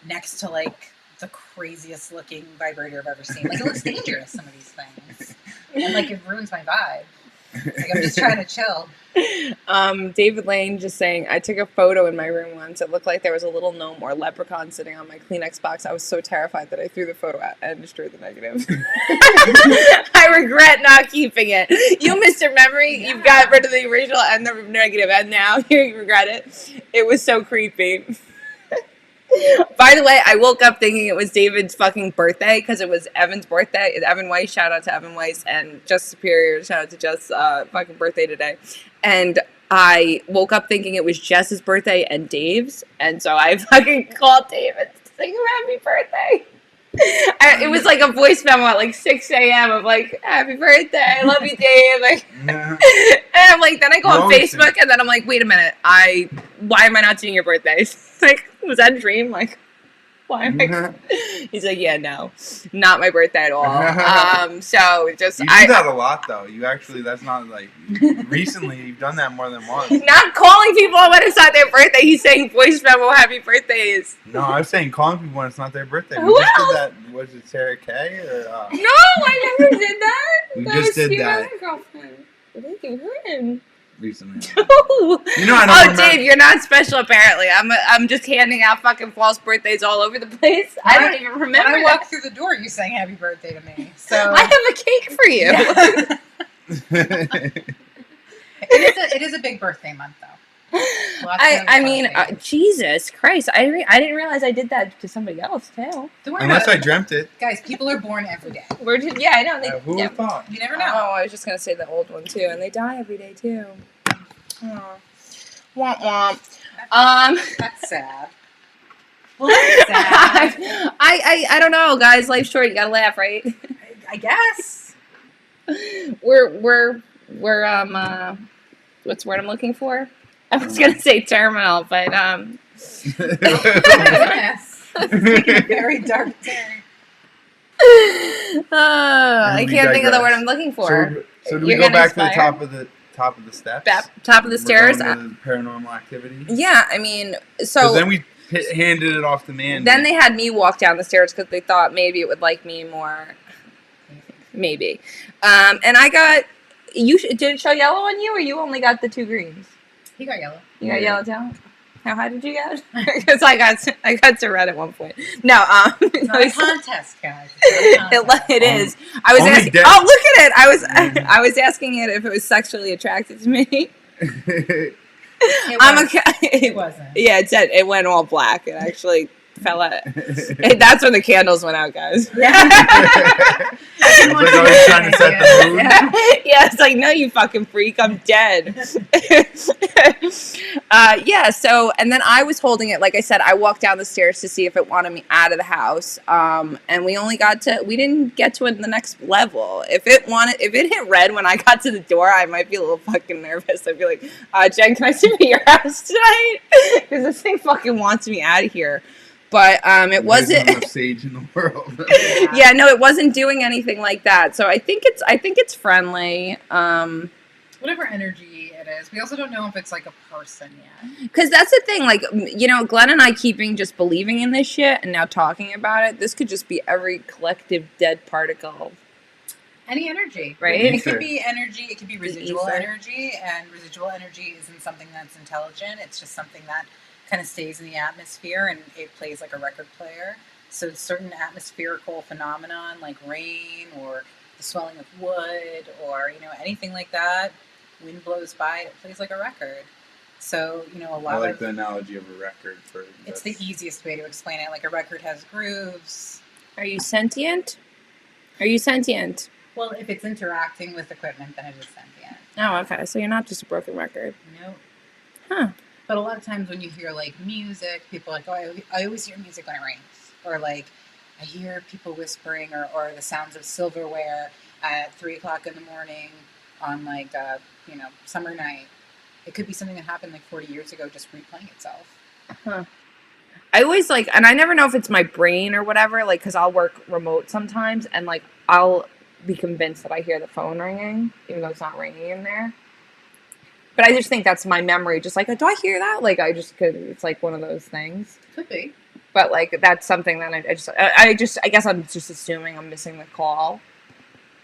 C: next to like the craziest looking vibrator I've ever seen. Like it looks dangerous. Some of these things, and like it ruins my vibe. Like I'm just trying to chill.
A: David Lane just saying, I took a photo in my room once. It looked like there was a little gnome or leprechaun sitting on my Kleenex box. I was so terrified that I threw the photo out and destroyed the negative. I regret not keeping it. You, Mr. Memory, you've got rid of the original and the negative, and now you regret it. It was so creepy. By the way, I woke up thinking it was David's fucking birthday because it was Evan's birthday. Evan Weiss, shout out to Evan Weiss, and Just Superior, shout out to Just fucking birthday today. And I woke up thinking it was Jess's birthday and Dave's, and so I fucking called David to sing him happy birthday. It was like a voice memo at like 6 a.m. of like, happy birthday, I love you, Dave. Like, and I'm like, then I go on Facebook, and then I'm like, wait a minute, why am I not seeing your birthday? Like, was that a dream? Like, why am I? He's like, yeah, no, not my birthday at all. So just
B: you do that a lot though. You actually, that's not like recently. You've done that more than once.
A: Not calling people when it's not their birthday. He's saying voice memo, happy birthdays.
B: No, I was saying calling people when it's not their birthday.
A: Who
B: just
A: else?
B: did that. Was it Sarah Kay or?
A: No, I never did that.
B: We
A: That
B: just
A: was
B: did
A: your
B: that.
A: other girlfriend. I think you heard him.
B: Recently.
A: Oh,
B: You know, I don't remember.
A: Dave, you're not special apparently. I'm just handing out fucking false birthdays all over the place. I don't even remember.
C: When I walked through the door, you sang happy birthday to me. So
A: I have a cake for you.
C: Yeah. It is a big birthday month though.
A: I mean, Jesus Christ! I didn't realize I did that to somebody else too.
C: Don't worry
B: Unless
C: about
B: I dreamt it.
C: Guys, people are born every day.
A: Yeah, I know.
B: Who would have thought?
C: You never know.
A: Oh, I was just gonna say the old one too, and they die every day too. Oh. Womp womp.
C: That's sad. Well, that's sad.
A: I don't know, guys. Life's short. You gotta laugh, right?
C: I guess.
A: We're what's the word I'm looking for? I was gonna say terminal, but
C: Yes. Taking a very dark turn.
A: I can't think of the word I'm looking for.
B: So do we
A: You're
B: go
A: gonna
B: back to the
A: inspire?
B: top of the steps?
A: Top of the stairs.
B: We're going to the paranormal activity.
A: Yeah, I mean, so
B: Because then we handed it off to Mandy.
A: then they had me walk down the stairs because they thought maybe it would like me more. Maybe, and I got. Did it show yellow on you, or you only got the 2 greens?
C: He got yellow.
A: You got yellow too? How high did you get? Because I got to red at one point. No,
C: It's not a contest, guys. It's not a contest.
A: it is. I was
B: Only
A: asking.
B: dead-
A: Oh, look at it! I was asking it if it was sexually attracted to me.
C: It wasn't.
A: Yeah, it went all black. It actually fell out. That's when the candles went out, guys.
C: Yeah.
B: It's like always trying to set the mood.
A: Yeah, it's like, no, you fucking freak, I'm dead. Yeah, so, and then I was holding it, like I said, I walked down the stairs to see if it wanted me out of the house, and we didn't get to it in the next level. If it hit red when I got to the door, I might be a little fucking nervous. I'd be like, Jen, can I sleep at your house tonight? Because this thing fucking wants me out of here. But it wasn't
B: There's enough sage in the world.
A: yeah, no, it wasn't doing anything like that. So I think it's friendly.
C: Whatever energy it is. We also don't know if it's like a person yet.
A: Because that's the thing, like, you know, Glenn and I keeping just believing in this shit and now talking about it, this could just be every collective dead particle.
C: Any energy,
A: Right?
C: It could be energy, it could be residual
A: ether.
C: energy, and residual energy isn't something that's intelligent. It's just something that kind of stays in the atmosphere and it plays like a record player. So certain atmospherical phenomenon like rain or the swelling of wood or, you know, anything like that, wind blows by, it plays like a record. So, you know, a lot
B: I like
C: of
B: the analogy of a record.
C: it's the easiest way to explain it. Like a record has grooves.
A: Are you sentient? Are you sentient?
C: Well, if it's interacting with equipment, then it is sentient.
A: Oh, okay. So you're not just a broken record.
C: Nope.
A: Huh.
C: But a lot of times when you hear like music, people are like, oh, I always hear music when it rains. Or like, I hear people whispering or the sounds of silverware at 3:00 in the morning on like summer night. It could be something that happened like 40 years ago, just replaying itself.
A: Huh. I always like, and I never know if it's my brain or whatever, like, because I'll work remote sometimes, and like, I'll be convinced that I hear the phone ringing, even though it's not ringing in there. But I just think that's my memory. Just like, do I hear that? Like, I just could, it's like one of those things.
C: Could be.
A: But like, that's something that I guess I'm just assuming I'm missing the call.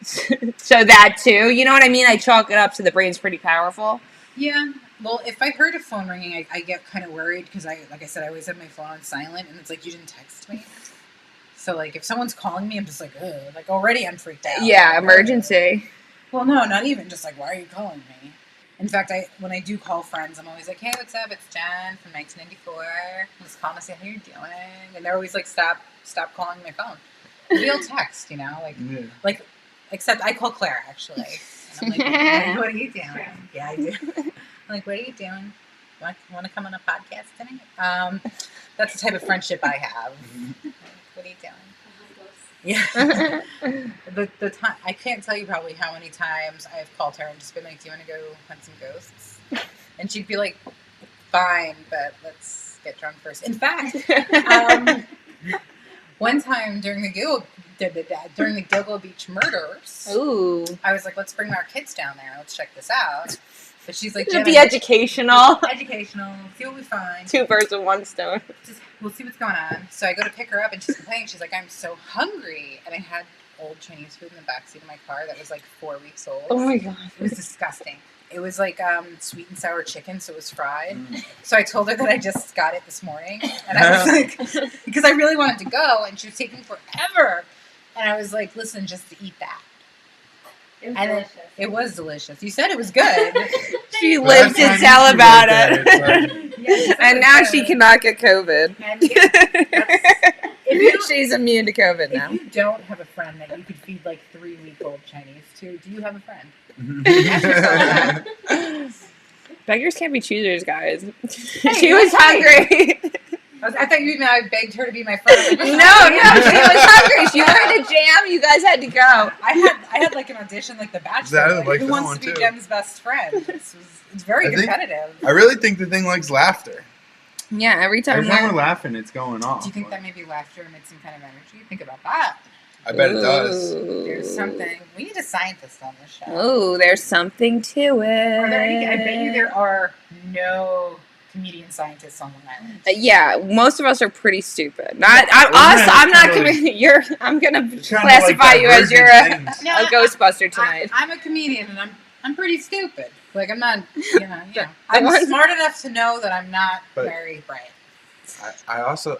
A: So that too, you know what I mean? I chalk it up to the brain's pretty powerful.
C: Yeah. Well, if I heard a phone ringing, I get kind of worried because like I said, I always have my phone on silent, and it's like, you didn't text me. So like, if someone's calling me, I'm just like, ugh, like already I'm freaked out.
A: Yeah,
C: like,
A: emergency.
C: Well, no, not even. Just like, why are you calling me? In fact, when I do call friends, I'm always like, hey, what's up? It's Jen from 1994. Just calling to see how you're doing. And they're always like, stop calling my phone. We'll text, like, except I call Claire, actually. And I'm like, what are you doing? Yeah, I do. I'm like, what are you doing? Want to come on a podcast tonight? That's the type of friendship I have. Like, what are you doing? Yeah. the time, I can't tell you probably how many times I've called her and just been like, do you want to go hunt some ghosts? And she'd be like, fine, but let's get drunk first. In fact, one time during the Gilgo Beach murders,
A: Ooh.
C: I was like, let's bring our kids down there. Let's check this out. But she's like,
A: it'll be educational.
C: Educational. See what we find.
A: 2 birds with 1 stone.
C: We'll see what's going on. So I go to pick her up, and she's complaining. She's like, I'm so hungry. And I had old Chinese food in the backseat of my car that was like 4 weeks old.
A: Oh my God.
C: It was disgusting. It was like sweet and sour chicken, so it was fried. So I told her that I just got it this morning. And I was like, because I really wanted to go, and she was taking forever. And I was like, listen, just to eat that.
D: It was
C: And
D: delicious.
C: it was delicious. You said it was good.
A: She lived to tell about it.
C: Yes,
A: And now she cannot get COVID.
C: And if
A: She's immune to COVID
C: if
A: now.
C: you don't have a friend that you could feed like 3-week-old Chinese to, do you have a friend?
A: Beggars can't be choosers, guys.
C: Hey,
A: She was hungry.
C: I thought you meant I begged her to be my friend.
A: No, she was hungry. She wanted to jam. You guys had to go.
C: I had like an audition, like The Bachelor.
B: Exactly, like
C: who
B: that
C: wants
B: one,
C: to be
B: too.
C: Jen's best friend? It's very
B: I think-
C: competitive.
B: I really think the thing likes laughter.
A: Yeah, every time
B: Every time we're laughing, it's going off.
C: Do you think that maybe laughter emits some kind of energy? Think about that.
B: I bet it does.
C: There's something. We need a scientist on this show.
A: Oh, there's something to it.
C: Are there any? I bet you there are no comedian scientists on Long Island.
A: Yeah, most of us are pretty stupid. Not us.
B: Yeah,
A: I'm not.
B: totally.
A: I'm gonna
B: It's kind of like
A: classify you as you're a
B: divergent things.
C: No,
A: Ghostbuster tonight.
C: I'm a comedian, and I'm pretty stupid. Like I'm not. I'm
A: ones-
C: smart enough to know that I'm not
B: But-
C: very bright.
B: I also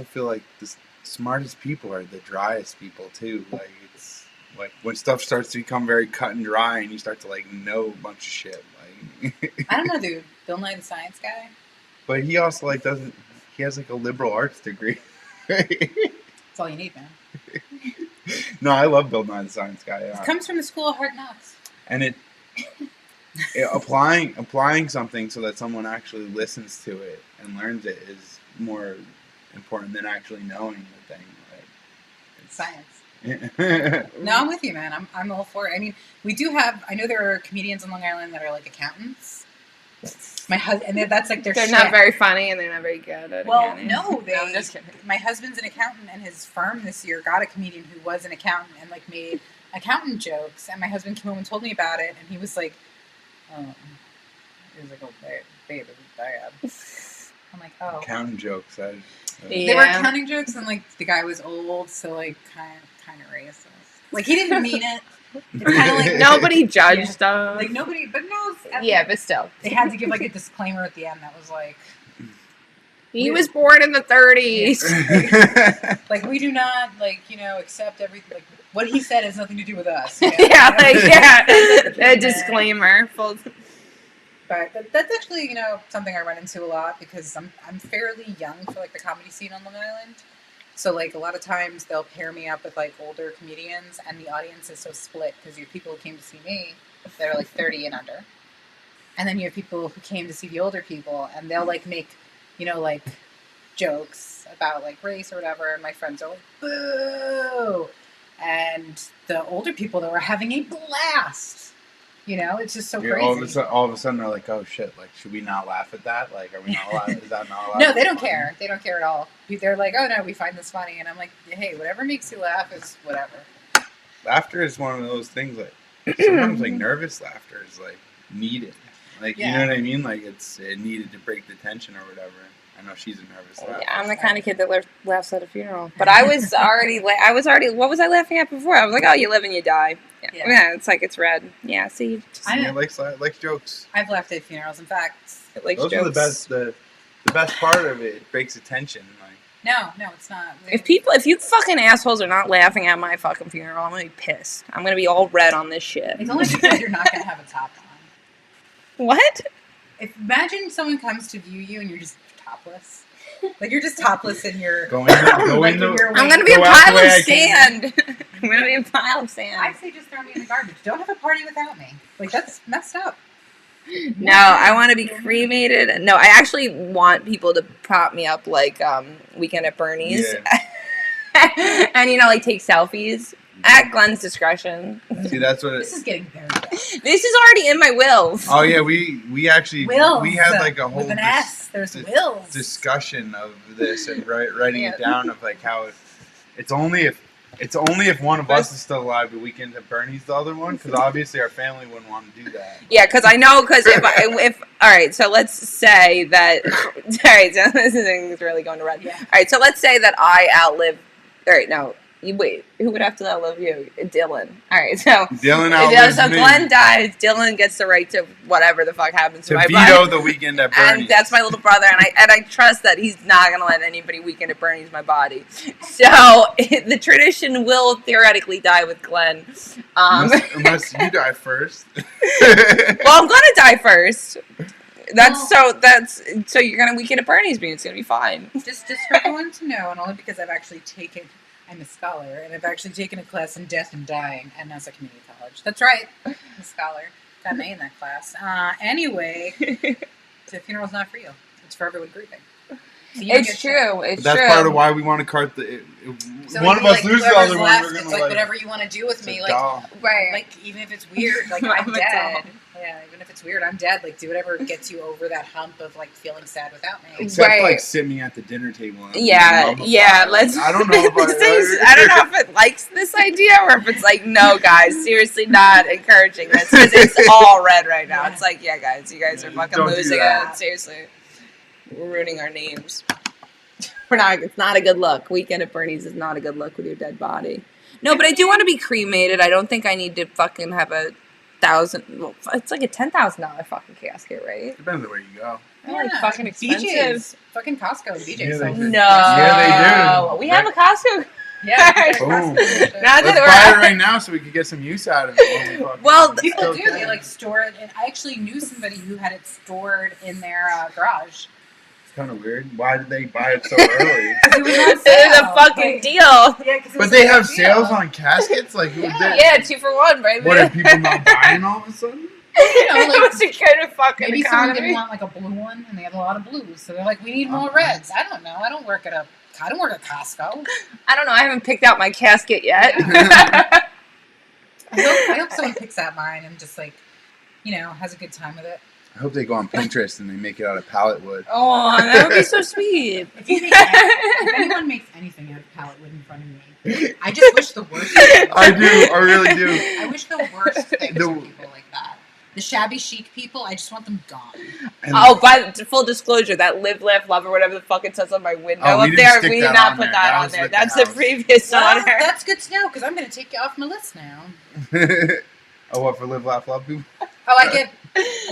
B: feel like the smartest people are the driest people too. Like it's like when stuff starts to become very cut and dry, and you start to like know a bunch of shit. Like,
C: I don't know, dude. Bill Nye the Science Guy.
B: but he also like doesn't. He has like a liberal arts degree.
C: That's all you need, man.
B: No, I love Bill Nye the Science Guy.
C: It comes from the School of Hard Knocks.
B: And applying something so that someone actually listens to it and learns it is more important than actually knowing the thing.
C: Science. No, I'm with you, man. I'm all for it. I mean, we do have. I know there are comedians on Long Island that are like accountants. My husband, and that's like their.
A: They're
C: shit.
A: not very funny and they're not very good at
C: Well,
A: accounting.
C: no,
A: I'm just kidding.
C: My husband's an accountant, and his firm this year got a comedian who was an accountant and like made accountant jokes. And my husband came home and told me about it, and he was like, "Oh, he was like, oh, babe, it was bad." I'm like, "Oh."
B: Accounting jokes.
A: Yeah.
C: They were accounting jokes, and like the guy was old, so like kind of racist. Like he didn't mean it. It's kind of like
A: Nobody judged them.
C: like nobody, but no.
A: Yeah, but still.
C: They had to give like a disclaimer at the end that was like,
A: He was born in the 30s.
C: like we do not accept everything. Like what he said has nothing to do with us.
A: A disclaimer. Full.
C: But that's actually something I run into a lot because I'm fairly young for like the comedy scene on Long Island. So like a lot of times they'll pair me up with like older comedians, and the audience is so split because you have people who came to see me that are like 30 and under, and then you have people who came to see the older people, and they'll like make like jokes about like race or whatever, and my friends are like, boo! And the older people that were having a blast. You know, it's just so
B: Yeah,
C: crazy.
B: all of a sudden, they're like, "Oh shit! Like, should we not laugh at that? Like, are we not allowed? Is that not allowed?"
C: No, they don't care. They don't care at all. They're like, oh no, we find this funny, and I'm like, hey, whatever makes you laugh is whatever.
B: Laughter is one of those things. Like sometimes, like nervous laughter is like needed. Like you know what I mean? Like it needed to break the tension or whatever. I know she's a nervous laugher.
A: Yeah, I'm the kind of kid that laughs at a funeral. But I was already, what was I laughing at before? I was like, oh, you live and you die. Yeah, it's like, it's red. Yeah, see.
B: Yeah, likes jokes.
C: I've laughed at funerals. In fact,
B: those are the best. The best part of it breaks the tension. Like
C: no, it's not.
A: If you fucking assholes are not laughing at my fucking funeral, I'm gonna be pissed. I'm gonna be all red on this shit.
C: It's only because you're not gonna have a top on.
A: What?
C: Imagine someone comes to view you and you're just topless. Like you're just topless in your.
B: I'm gonna
A: be a pile of sand. I'm gonna be a pile of sand.
C: I say just throw me in the garbage. Don't have a party without me. Like that's messed up.
A: No, I want to be cremated. No, I actually want people to prop me up like Weekend at Bernie's. Yeah. And like take selfies at Glen's discretion.
B: See, that's what
C: this is getting very bad.
A: This is already in my wills.
B: Oh yeah, we actually
C: wills,
B: we had like a whole
C: with an S. There's wills
B: discussion of this and writing it down of like how it's only if one of us is still alive, but Weekend at Bernie's the other one, because obviously our family wouldn't want to do that.
A: Yeah, because I know, because if all right, so let's say that all right, so this is really going to red.
C: Yeah.
A: All right, so let's say that I outlive. All right, no. Wait, who would have to outlive you? Dylan. All right, so
B: Dylan outlives
A: so
B: me.
A: Glenn dies. Dylan gets the right to whatever the fuck happens to my
B: veto
A: body.
B: the Weekend at Bernie's.
A: And that's my little brother, and I trust that he's not gonna let anybody Weekend at Bernie's my body. So the tradition will theoretically die with Glenn,
B: unless you die first.
A: Well, I'm gonna die first. So you're gonna Weekend at Bernie's me. It's gonna be fine.
C: Just for everyone to know, and only because I'm a scholar, and I've actually taken a class in death and dying, and that's a community college. That's right, I'm a scholar. Got an A in that class. Anyway, the funeral's not for you. It's for everyone grieving. So
A: it's true. It's
B: that's
A: true.
B: part of why we want to cart the.
C: So
B: one of us loses the other one. We're
C: It's
B: gonna
C: like whatever you want to do with me, like
A: right.
C: Like even if it's weird, like I'm dead. Yeah, even if it's weird, I'm dead. Like do whatever gets you over that hump of like feeling sad without me.
B: Except like sit me at the dinner table.
A: Yeah. Let's.
B: I don't know.
A: I don't know if it likes this idea or if it's like, no, guys, seriously, not encouraging this because it's all red right now. It's like, yeah, guys, you guys are fucking losing it. Seriously, we're ruining our names. We're not. It's not a good look. Weekend at Bernie's is not a good look with your dead body. No, but I do want to be cremated. I don't think I need to fucking have a $1,000. Well, it's like a $10,000 fucking casket, right?
B: Depends on where you go.
C: Yeah,
A: like fucking expensive.
C: BJ's, fucking Costco and BJ's.
B: Yeah,
C: So.
A: No.
B: Yeah, they do.
A: We have a Costco.
C: Yeah.
B: Boom.
A: Not
B: Let's
A: that
B: buy it right now so we can get some use out of it.
A: Well,
C: people do. They like store it, and I actually knew somebody who had it stored in their garage.
B: Kind of weird. Why did they buy it so early?
C: It was on sale.
A: It was a fucking deal.
C: Yeah,
B: but they have sales on caskets? Like, who did?
A: Yeah, 2 for 1, baby.
B: What, are people not buying all of a sudden?
C: You know, like,
A: it's a kind of fucking
C: maybe
A: economy.
C: someone didn't want like a blue one, and they have a lot of blues, so they're like, we need more reds. I don't know. I don't work at Costco.
A: I don't know. I haven't picked out my casket yet.
C: Yeah. I hope someone picks out mine and just like, has a good time with it.
B: I hope they go on Pinterest and they make it out of pallet wood.
A: Oh, that would be so sweet.
C: If anyone makes anything out of pallet wood in front of me, I just wish the worst.
B: I do. I really do.
C: I wish the worst things for people like that. The shabby chic people, I just want them gone.
A: But full disclosure, that live, laugh, love, or whatever the fuck it says on my window up there, we did not put that on there. That's the previous one.
C: That's good to know, because I'm going to take you off my list now.
B: Oh, what, for live, laugh, love people?
C: Oh, I get...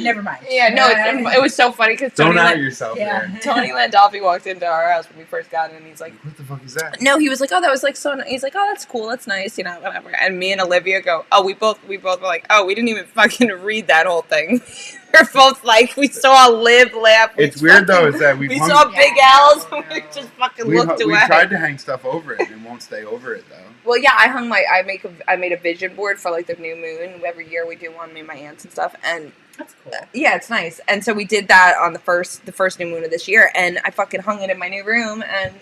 C: Never mind.
A: Yeah, no, it was so funny because
B: Don't out yourself there.
A: Tony Landolfi walked into our house when we first got in, and he's like,
B: what the fuck is that?
A: No, he was like, oh, that was like so. He's like, oh, that's cool, that's nice, whatever. And me and Olivia go, oh, we both were like, oh, we didn't even fucking read that whole thing. We're both like, we saw Liv laugh.
B: It's weird though, is that
A: we saw Big L's. We just fucking looked away.
B: We tried to hang stuff over it and won't stay over it though.
A: Well, yeah, I made a vision board for like the new moon. Every year we do one, me and my aunts and stuff, and
C: That's cool.
A: yeah, it's nice. And so we did that on the first new moon of this year, and I fucking hung it in my new room, and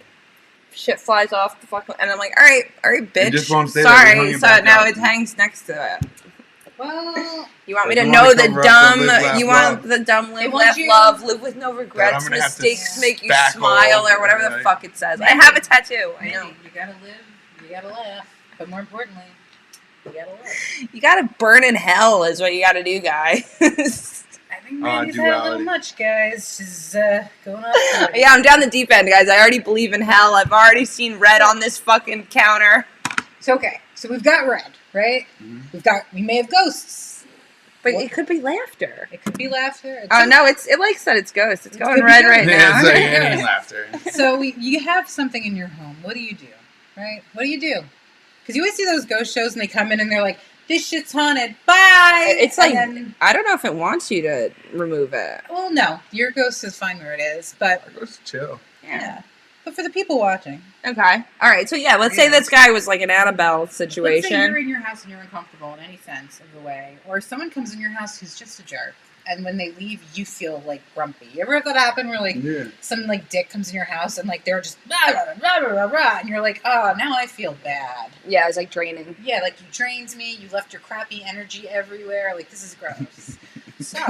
A: shit flies off the fucking. And I'm like, all right, bitch.
B: It just won't stay there. We hung
A: Sorry.
B: it
A: So
B: back
A: now
B: up.
A: it hangs next to it.
C: Well,
A: You want me
B: Doesn't
A: to know
B: wanna
A: the
B: cover up
A: dumb?
B: the live, laugh,
A: You want
B: love.
A: the dumb live,
C: It wants
A: laugh,
C: you-
A: love, live with no regrets,
B: I'm gonna have to
A: mistakes make you
B: spackle
A: smile, or
B: over
A: whatever
B: it,
A: the
B: like-
A: fuck it says. I
C: Mandy,
A: have a tattoo. I know.
C: Mandy, you gotta live, you gotta laugh, but more importantly, you gotta live.
A: You gotta burn in hell is what you gotta do, guys.
C: I think Mandy's had a little
B: duality.
C: much, guys. She's going off.
A: Yeah, I'm down the deep end, guys. I already believe in hell. I've already seen red on this fucking counter.
C: So okay, so we've got red, right?
B: Mhm.
C: We may have ghosts.
A: But
C: What?
A: it could be laughter.
C: It could be laughter.
A: Oh no, it likes that it's ghost. It's going
C: could be
A: red
C: ghost.
A: right
B: Yeah,
A: now.
B: it's like any laughter.
C: So you have something in your home. What do you do? Right? What do you do? Because you always see those ghost shows and they come in and they're like, "This shit's haunted. Bye."
A: It's
C: And
A: like
C: then,
A: I don't know if it wants you to remove it.
C: well, no, your ghost is fine where it is, but
B: Just chill.
C: yeah. But for the people watching,
A: Okay. All right. So yeah, let's say
C: Yeah.
A: this guy was like an Annabelle
C: let's say
A: situation.
C: you're in your house and you're uncomfortable in any sense of the way, or someone comes in your house who's just a jerk, and when they leave, you feel like grumpy. You ever have that happen where like
B: Yeah.
C: some like dick comes in your house and like they're just rah, rah, rah, rah, rah, rah, and you're like, oh, now I feel bad.
A: Yeah, it's like draining.
C: Yeah, like you drained me. You left your crappy energy everywhere. Like this is gross. So,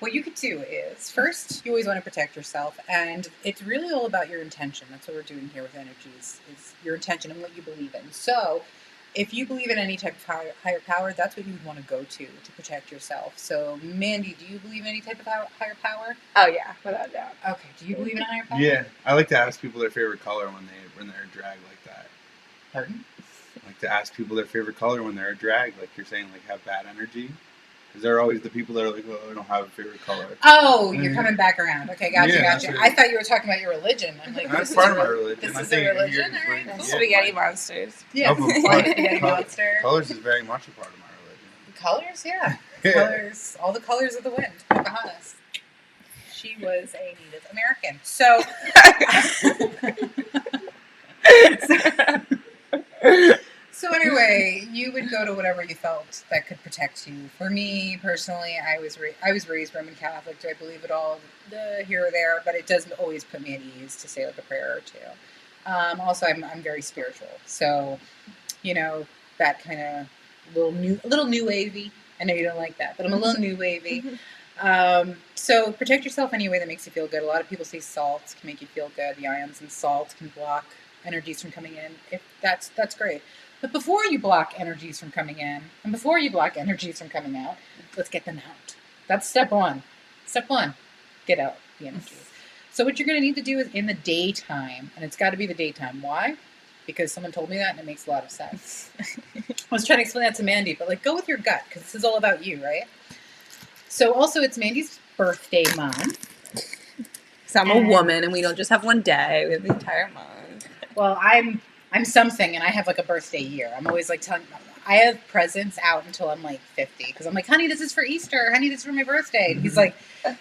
C: what you could do is first, you always want to protect yourself, and it's really all about your intention. That's what we're doing here with energies: is your intention and what you believe in. So, if you believe in any type of higher power, that's what you would want to go to protect yourself. So, Mandy, do you believe in any type of higher power?
A: Oh yeah, without doubt.
C: Okay. Do you believe in a higher power?
B: Yeah. I like to ask people their favorite color when they're drag like that.
C: Pardon?
B: I like to ask people their favorite color when they're a drag, like you're saying, like have bad energy. Because they're always the people that are like, well, I don't have a favorite color.
C: Oh, you're coming back around. Okay, gotcha,
B: Yeah,
C: gotcha.
B: that's it.
C: I thought you were talking about your religion. I'm like,
B: That's
C: this
B: part
C: is
B: of my religion.
C: This
B: I
C: is
B: think
C: a religion,
B: you're-
C: all right?
B: yeah,
C: Cool.
A: Spaghetti monsters.
C: Yeah,
B: Oh, but
C: spaghetti
B: color-
C: monster.
B: Colors is very much a part of my religion.
C: Colors, yeah.
B: Yeah.
C: Colors, all the colors of the wind. Pocahontas. She was a Native American. So, so anyway, you would go to whatever you felt that could protect you. For me personally, I was raised Roman Catholic. Do I believe it all here or there? But it doesn't always put me at ease to say like a prayer or two. Also, I'm very spiritual, so you know that kind of little new wavy. I know you don't like that, but I'm a little new wavy. So protect yourself any way that makes you feel good. A lot of people say salt can make you feel good. The ions in salt can block energies from coming in. If that's great. But before you block energies from coming in, and before you block energies from coming out, let's get them out. That's step one. Step one, get out the energies. So what you're going to need to do is in the daytime, and it's got to be the daytime. Why? Because someone told me that, and it makes a lot of sense. I was trying to explain that to Mandy, but like go with your gut, because this is all about you, right? So also, it's Mandy's birthday month.
A: So I'm a woman, and we don't just have one day; we have the entire month.
C: Well, I'm something, and I have like a birthday year. I'm always like telling. I have presents out until I'm like 50, because I'm like, honey, this is for Easter. Honey, this is for my birthday. And he's like,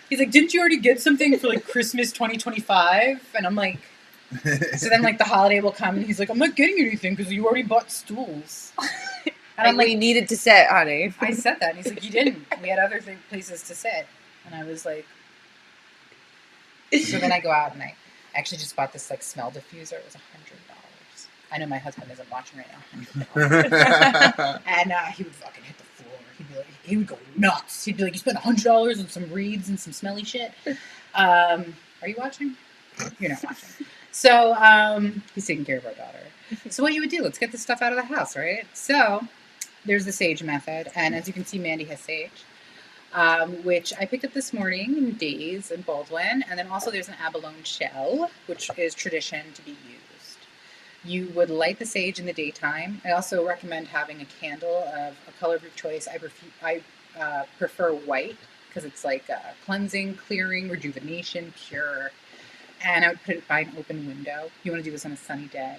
C: didn't you already get something for like Christmas 2025? And I'm like, so then like the holiday will come, and he's like, I'm not getting you anything because you already bought stools. And I'm
A: we
C: like,
A: needed to sit, honey.
C: I said that, and he's like, you didn't. We had other places to sit, and I was like, so then I go out and I actually just bought this like smell diffuser. It was $100. I know my husband isn't watching right now. And he would fucking hit the floor. He would go nuts. He'd be like, you spent $100 on some reeds and some smelly shit. Are you watching? You're not watching. So he's taking care of our daughter. So what you would do, let's get this stuff out of the house, right? So there's the sage method. And as you can see, Mandy has sage, which I picked up this morning in Days in Baldwin. And then also there's an abalone shell, which is tradition to be used. You would light the sage in the daytime. I also recommend having a candle of a color of your choice. I prefer white because it's like cleansing, clearing, rejuvenation, pure. And I would put it by an open window. You want to do this on a sunny day.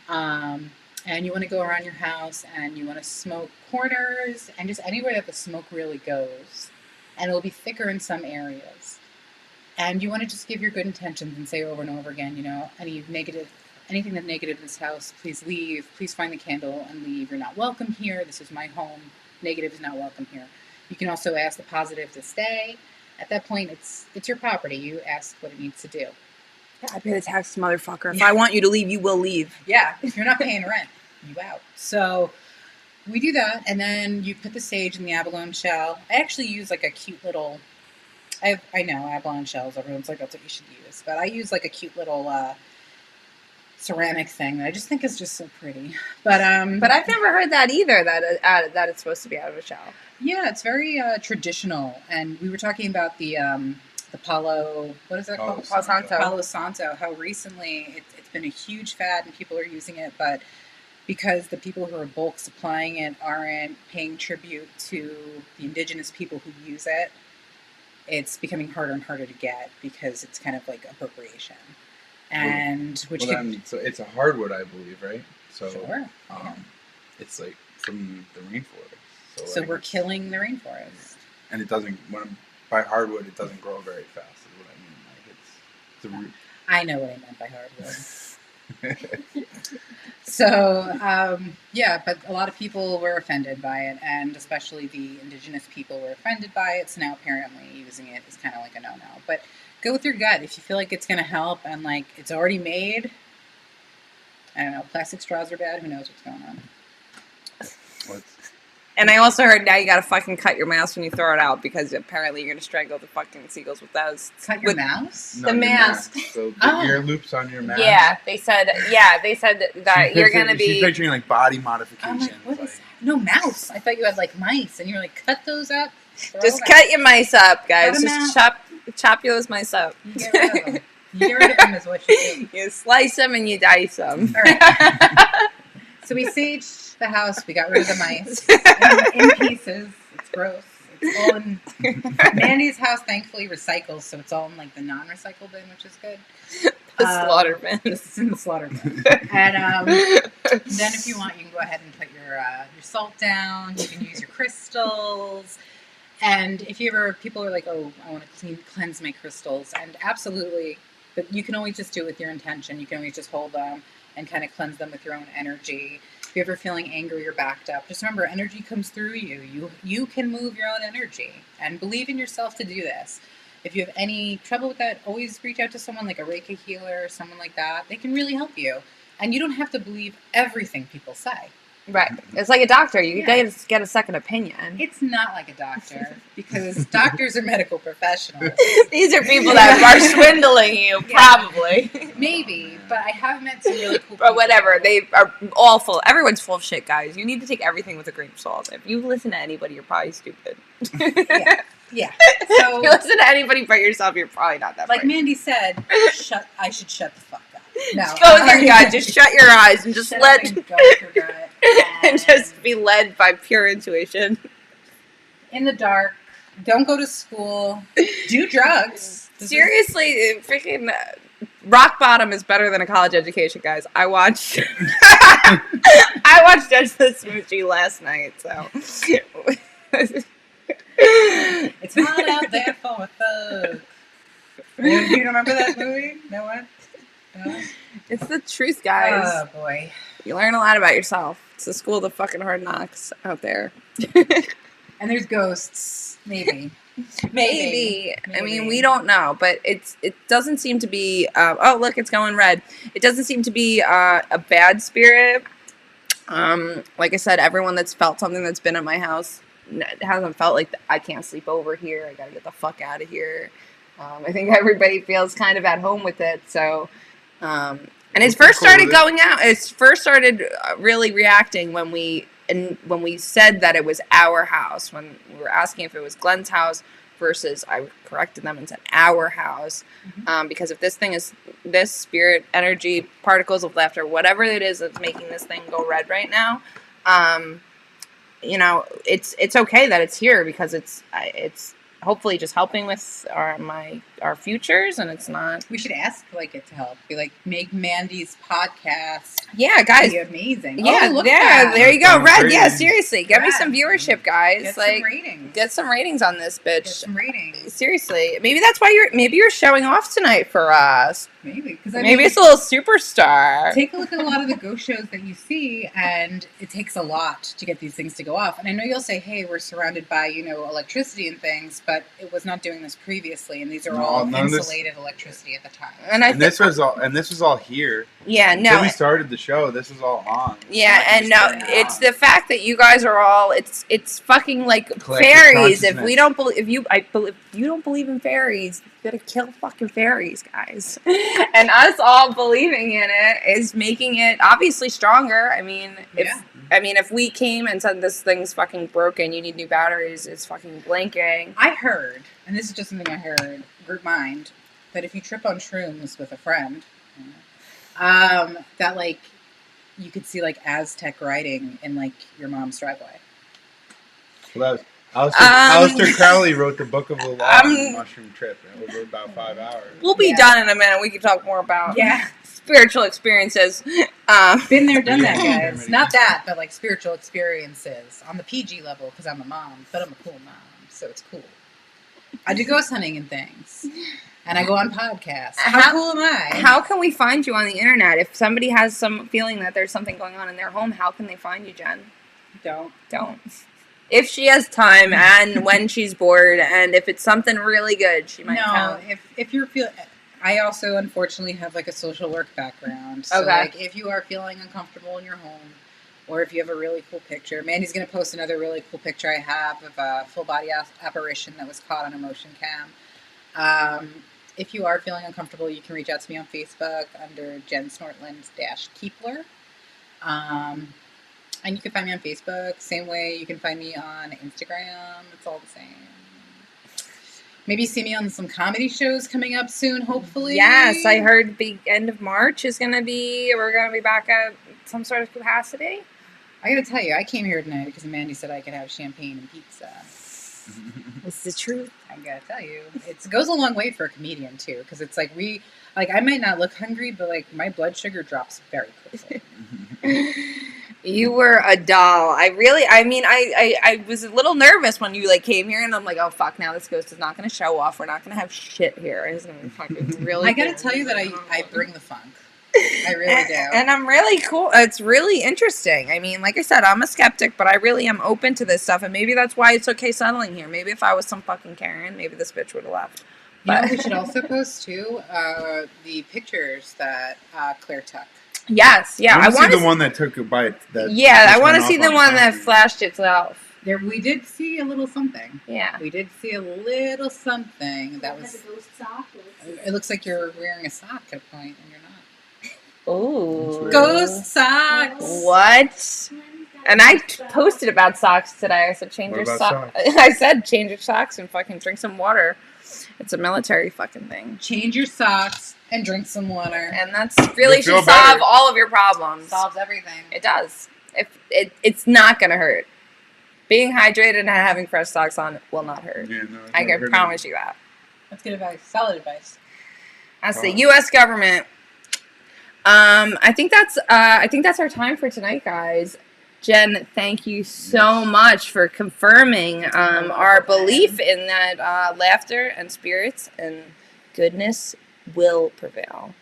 C: And you want to go around your house and you want to smoke corners and just anywhere that the smoke really goes. and it'll be thicker in some areas. And you want to just give your good intentions and say over and over again, anything that's negative in this house, please leave. Please find the candle and leave. You're not welcome here. This is my home. Negative is not welcome here. You can also ask the positive to stay. At that point, it's your property. You ask what it needs to do.
A: Yeah, I pay the tax, motherfucker. If I want you to leave, you will leave.
C: Yeah, if you're not paying rent, you out. So we do that, and then you put the sage in the abalone shell. I actually use like a cute little. I know abalone shells. Everyone's like, that's what you should use, but I use like a cute little ceramic thing that I just think is just so pretty. But
A: I've never heard that either. That it's supposed to be out of a shell.
C: Yeah, it's very traditional, and we were talking about the Palo. What is that called?
A: Palo Santo.
C: Palo Santo. How recently it's been a huge fad, and people are using it, but because the people who are bulk supplying it aren't paying tribute to the indigenous people who use it, it's becoming harder and harder to get because it's kind of like appropriation. And
B: so it's a hardwood, I believe, right? So
C: sure.
B: It's like from the rainforest.
C: So we're killing the rainforest.
B: And it doesn't. By hardwood, it doesn't grow very fast. Is what I mean. Like it's the root.
C: I know what I meant by hardwood. So yeah, but a lot of people were offended by it, and especially the indigenous people were offended by it. So now apparently using it is kind of like a no-no. But go with your gut if you feel like it's going to help, and like it's already made. I don't know. Plastic straws are bad. Who knows what's going on?
A: And I also heard now you gotta fucking cut your mouse when you throw it out because apparently you're gonna strangle the fucking seagulls with those.
C: Cut your mouse?
A: The mask.
B: So the ear loops on your mask.
A: Yeah, they said that you're gonna be.
B: She's picturing like body modifications.
C: I'm like, what is that? No, mouse. I thought you had like mice, and you're like, cut those up.
A: Just cut your mice up, guys.
C: Just
A: chop those mice up.
C: You get rid of them. You get rid of them is what you do.
A: You slice them and you dice them.
C: All right. So we saged the house. We got rid of the mice in pieces. It's gross. It's all in Mandy's house. Thankfully, recycles, so it's all in like the non-recycle bin, which is good.
A: The slaughter bin.
C: This is in the slaughter bin. And then, if you want, you can go ahead and put your salt down. You can use your crystals. And if you ever, people are like, oh, I want to cleanse my crystals, and absolutely, but you can always just do it with your intention. You can always just hold them and kind of cleanse them with your own energy. If you're ever feeling angry or backed up, just remember, energy comes through you. You can move your own energy, and believe in yourself to do this. If you have any trouble with that, always reach out to someone like a Reiki healer or someone like that. They can really help you. And you don't have to believe everything people say.
A: Right. It's like a doctor. You get a second opinion.
C: It's not like a doctor, because doctors are medical professionals.
A: These are people that are swindling you, probably.
C: Maybe, but I have met some really cool people.
A: But whatever. They are all full. Everyone's full of shit, guys. You need to take everything with a grain of salt. If you listen to anybody, you're probably stupid.
C: Yeah.
A: So if you listen to anybody but yourself, you're probably not that
C: like
A: bright.
C: Mandy said, I should shut the fuck up. No.
A: Just go with your gut. Just shut your eyes and just
C: Shut
A: let...
C: up and go with your gut.
A: And just be led by pure intuition.
C: In the dark. Don't go to school. Do drugs.
A: Seriously, freaking rock bottom is better than a college education, guys. I watched Judge the Smoochie last night, so
C: It's hot out there for a thug. You remember that movie? No one? No?
A: It's the truth, guys.
C: Oh boy.
A: You learn a lot about yourself. It's the school of the fucking hard knocks out there.
C: And there's ghosts. Maybe.
A: Maybe. I mean, we don't know, but it doesn't seem to be. Oh, look, it's going red. It doesn't seem to be a bad spirit. Like I said, everyone that's felt something that's been at my house hasn't felt like I can't sleep over here. I gotta get the fuck out of here. I think everybody feels kind of at home with it. So, and it first started going out. It first started really reacting when we said that it was our house. When we were asking if it was Glen's house versus, I corrected them and said our house. Because if this spirit, energy, particles of laughter, whatever it is that's making this thing go red right now, it's okay that it's here, because it's hopefully just helping with my our futures, and it's not.
C: We should ask like it to help. Be like, make Mandy's podcast
A: Yeah, guys.
C: be amazing.
A: Yeah,
C: look
A: yeah.
C: at that.
A: There you go,
B: Sounds
A: Red.
B: great.
A: Yeah, seriously, get me
C: Rad.
A: some viewership, guys.
C: Get
A: like,
C: some ratings.
A: get some ratings on this bitch.
C: Get some ratings.
A: Seriously, maybe that's why you're showing off tonight for us.
C: Maybe because
A: Maybe it's a little superstar.
C: Take a look at a lot of the ghost shows that you see, and it takes a lot to get these things to go off. And I know you'll say, "Hey, we're surrounded by electricity and things," but it was not doing this previously, and these are all
B: none of this-
C: insulated electricity at the time.
B: And this was all here.
A: Yeah,
B: Until
A: no.
B: we started the show, this was all on.
A: Yeah,
B: Like,
A: and no,
B: just turned
A: it's
B: on.
A: the fact that you guys are all it's fucking like
B: Collective
A: fairies. If we
B: consciousness.
A: don't believe if you don't believe in fairies, you gotta kill fucking fairies, guys. And us all believing in it is making it obviously stronger. I mean, if we came and said this thing's fucking broken, you need new batteries, it's fucking blinking.
C: I heard, and this is just something I heard, group mind, that if you trip on shrooms with a friend, that like you could see like Aztec writing in like your mom's driveway.
B: Well, that was Aleister Crowley wrote the Book of the Law on the mushroom trip, and it was about 5 hours.
A: We'll be done in a minute. We can talk more about spiritual experiences.
C: Been there, done that,
B: Yeah.
C: guys. Not that, but like spiritual experiences on the PG level because I'm a mom, but I'm a cool mom, so it's cool. I do ghost hunting and things, and I go on podcasts. How cool am I?
A: How can we find you on the internet? If somebody has some feeling that there's something going on in their home, how can they find you, Jen?
C: Don't.
A: If she has time and when she's bored, and if it's something really good, she might
C: No,
A: come.
C: if you're I also unfortunately have like a social work background. So
A: Okay.
C: like if you are feeling uncomfortable in your home, or if you have a really cool picture, Mandy's gonna post another really cool picture I have of a full body apparition that was caught on a motion cam. If you are feeling uncomfortable, you can reach out to me on Facebook under Jen Snorteland-Kiepler. And you can find me on Facebook. Same way you can find me on Instagram. It's all the same. Maybe see me on some comedy shows coming up soon, hopefully.
A: Yes, I heard the end of March we're gonna be back at some sort of capacity.
C: I gotta tell you, I came here tonight because Mandy said I could have champagne and pizza.
A: This is the truth.
C: I gotta tell you, it goes a long way for a comedian too, because it's like I might not look hungry, but like my blood sugar drops very quickly.
A: You were a doll. I was a little nervous when you like came here, and I'm like, oh fuck, now this ghost is not going to show off. We're not going to have shit here. It's going to be fucking really.
C: I gotta tell you that I bring the funk. I really do.
A: And I'm really cool. It's really interesting. I mean, like I said, I'm a skeptic, but I really am open to this stuff, and maybe that's why it's okay settling here. Maybe if I was some fucking Karen, maybe this bitch would have left.
C: You know what we should also post too? The pictures that Claire took.
A: Yes, yeah.
B: I want to see the one that took a bite.
A: I want to see the one that flashed itself.
C: There, we did see a little something.
A: Yeah.
C: We did see a little something that was. It looks like you're wearing a sock at a point, and you're not.
A: Ooh.
C: Ghost socks.
A: What? And I posted about socks today. I said change
B: What
A: your
B: about
A: socks. I said change your socks and fucking drink some water. It's a military fucking thing.
C: Change your socks and drink some water.
A: And that's really
B: You'll
A: should
B: feel
A: solve
B: better.
A: all of your problems.
C: Solves everything.
A: It does. If it's not gonna hurt. Being hydrated and having fresh socks on will not hurt.
B: Yeah, no,
A: I can promise you that.
C: That's good advice. Solid advice.
A: That's the U.S. government. I think that's our time for tonight, guys. Jen, thank you so much for confirming our belief in that laughter and spirits and goodness will prevail.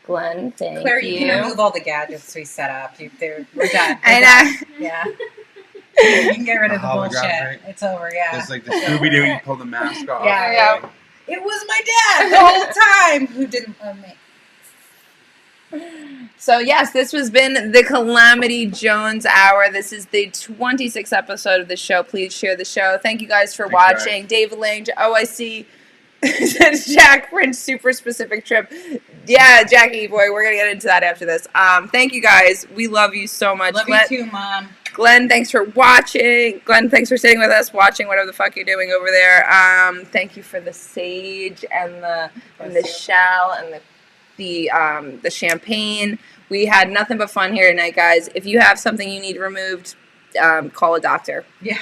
A: Glenn, thank
C: Claire,
A: you.
C: you can remove all the gadgets we set up. We're done. Yeah. You can get rid of the bullshit.
B: Holographic.
C: It's over, yeah.
B: It's like the Scooby-Doo, you pull the mask off.
C: Yeah. It was my dad the whole time who didn't love me.
A: So yes, this has been the Calamity Jones Hour. This is the 26th episode of the show. Please share the show. Thank you guys for watching. David Lang, OIC, Jack Prince, super specific trip. Yeah, Jackie boy, we're gonna get into that after this. Thank you guys. We love you so much.
C: Love
A: Glenn,
C: you too, Mom.
A: Glenn, thanks for watching. Glenn, thanks for sitting with us, watching whatever the fuck you're doing over there. Thank you for the sage and the shell and the champagne. We had nothing but fun here tonight, guys. If you have something you need removed, call a doctor.
C: Yeah.